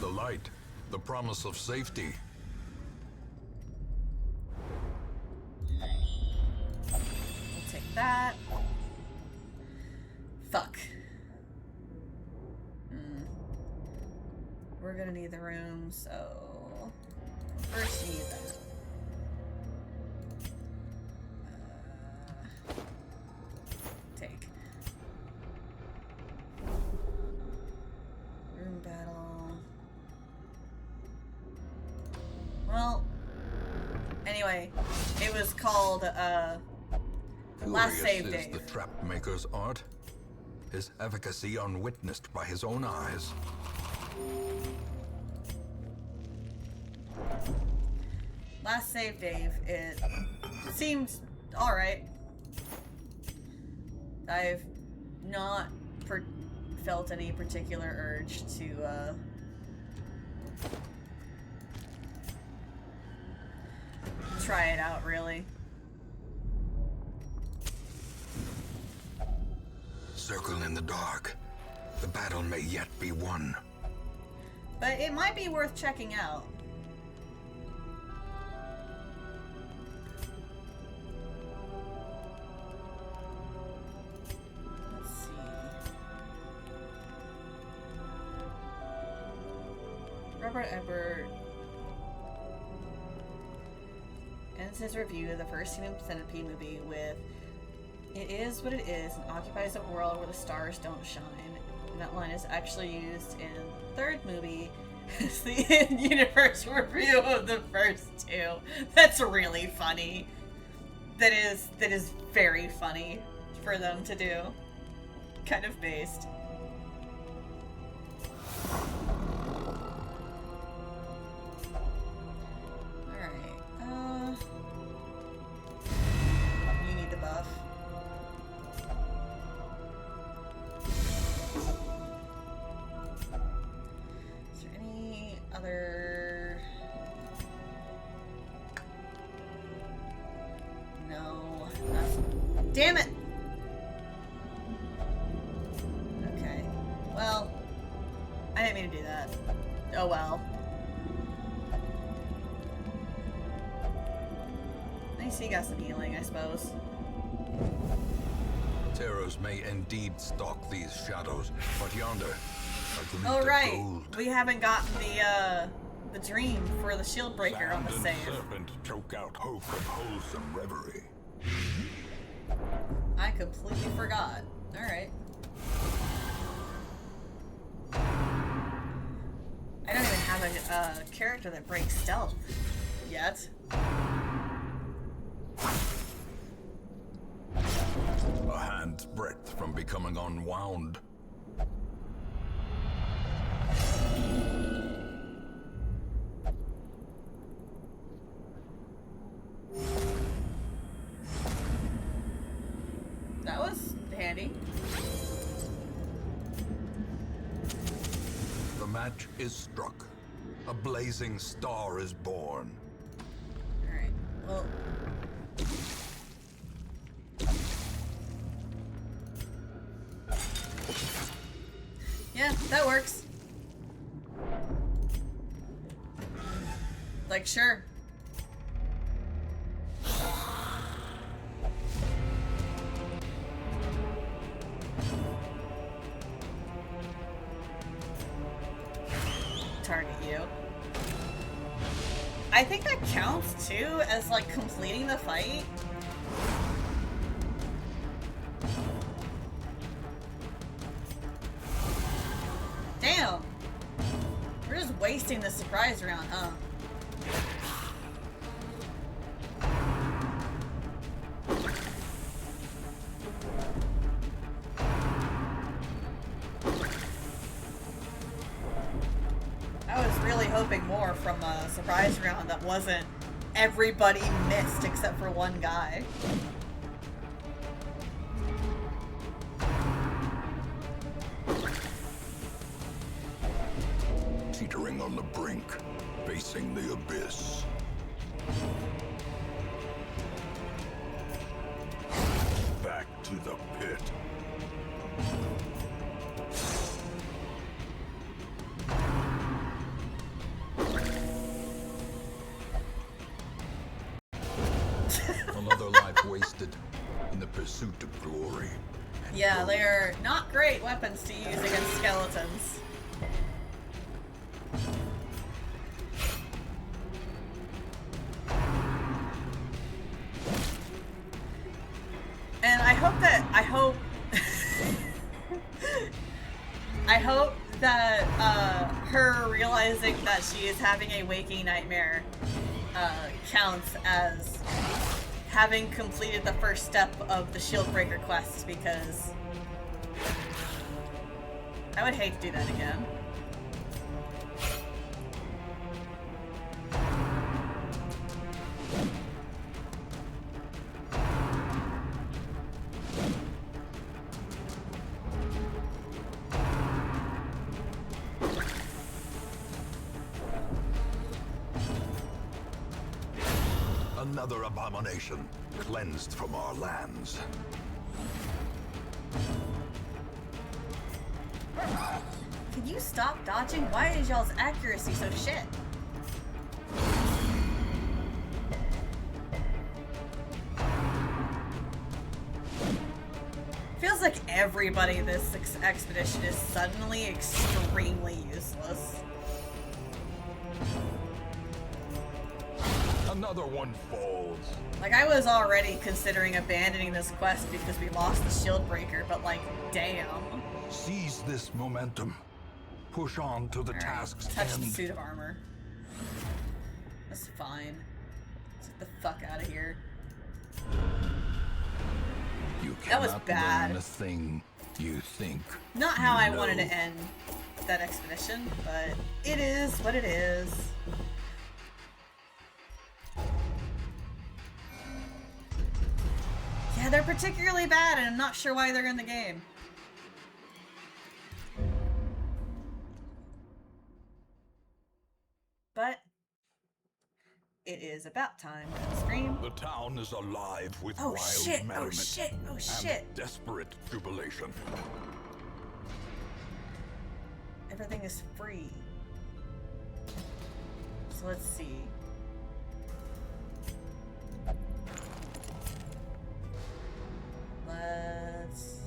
The light, the promise of safety. We'll take that. Fuck. We're gonna need the room, so... First we need that. Take. Room battle. Well, anyway, it was called, Last Save Curious is Dave. the trap maker's art. His efficacy unwitnessed by his own eyes. Last Save Dave, it seems alright. I've not felt any particular urge to, try it out, really. Circle in the dark. The battle may yet be won. But it might be worth checking out. Let's see. Robert Ebert ends his review of the first Human Centipede movie with, "It is what it is and occupies a world where the stars don't shine." And that line is actually used in the third movie as the in-universe review of the first two. That's really funny. That is very funny for them to do. Kind of based. Alright, you need the buff. Damn it! Okay. Well, I didn't mean to do that. Oh well. I see you got some healing, I suppose. Terrors may indeed stalk these shadows, but yonder, a glint Oh of right, gold. we haven't gotten the dream for the shield breaker on the Sand save. and serpent choke out hope of wholesome reverie. I completely forgot. Alright. I don't even have a character that breaks stealth yet. A hand's breadth from becoming unwound. That was handy. The match is struck. A blazing star is born. Alright, well... yeah, that works. Like, sure. Target you. I think that counts too as like completing the fight. Damn! We're just wasting the surprise round, huh? I was really hoping more from a surprise round that wasn't everybody missed except for one guy. Teetering on the brink, facing the abyss. Back to the pit. Another life wasted in the pursuit of glory. Yeah, they're not great weapons to use against skeletons. And I hope that her realizing that she is having a waking nightmare counts as having completed the first step of the Shieldbreaker quest, because I would hate to do that again. Another abomination cleansed from our lands. Can you stop dodging? Why is y'all's accuracy so shit? Feels like everybody this expedition is suddenly extremely useless. Another one falls. Like, I was already considering abandoning this quest because we lost the Shieldbreaker, but like, damn. Seize this momentum. Push on to the Alright, task's touch the end. suit of armor. That's fine. Let's get the fuck out of here. You That was cannot bad. learn a thing you think. Not how I know. wanted to end that expedition, but it is what it is. Yeah, they're particularly bad, and I'm not sure why they're in the game. But it is about time to scream. The town is alive with Oh wild shit! merriment Oh shit! Oh and shit! desperate jubilation. Everything is free. So let's see. Let's...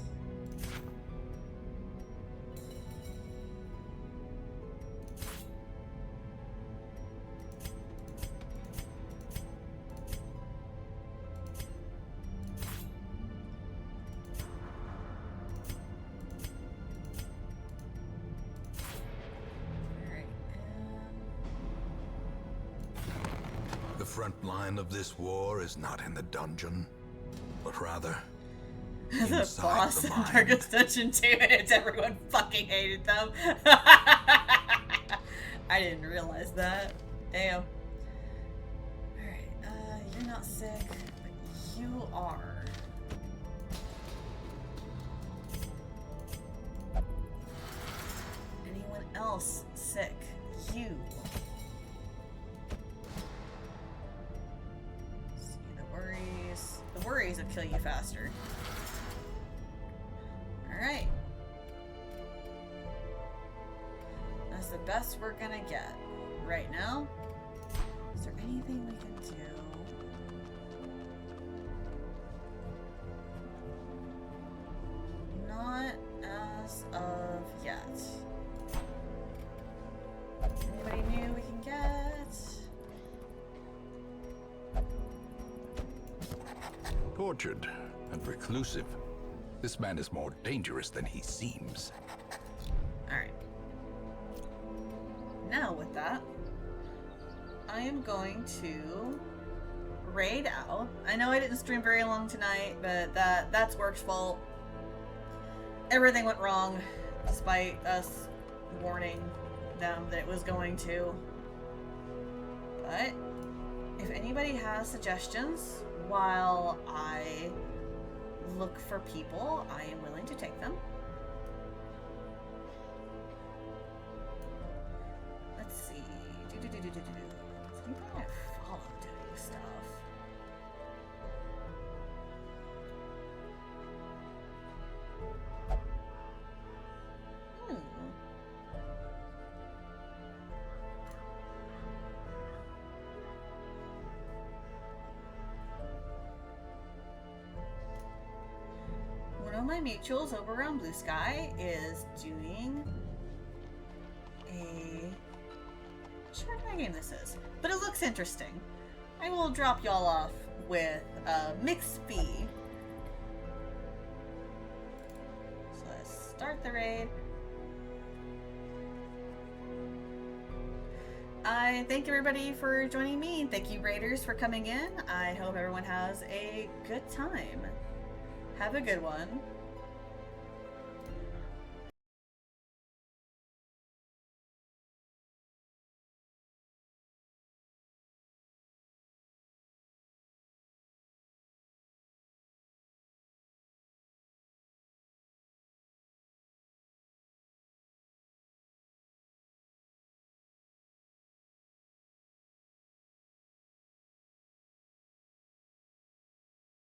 Alright, The front line of this war is not in the dungeon, but rather the inside boss the in mind. Darkest Dungeon 2 minutes, everyone fucking hated them. I didn't realize that. Damn. Alright, you're not sick, but you are. Anyone else sick? You. See, the worries. The worries will kill you faster. Alright. That's the best we're gonna get right now. Is there anything we can do? Not as of yet. Anybody new we can get? Tortured and reclusive. This man is more dangerous than he seems. Alright. Now with that, I am going to raid out. I know I didn't stream very long tonight, but that's work's fault. Everything went wrong, despite us warning them that it was going to. But if anybody has suggestions while I look for people, I am willing to take them. Let's see. Is anybody I follow doing stuff? One of my mutuals over around Blue Sky is doing a... I'm sure what kind of game this is, but it looks interesting. I will drop y'all off with Mixed Fee. So let's start the raid. I thank everybody for joining me. Thank you, raiders, for coming in. I hope everyone has a good time. Have a good one.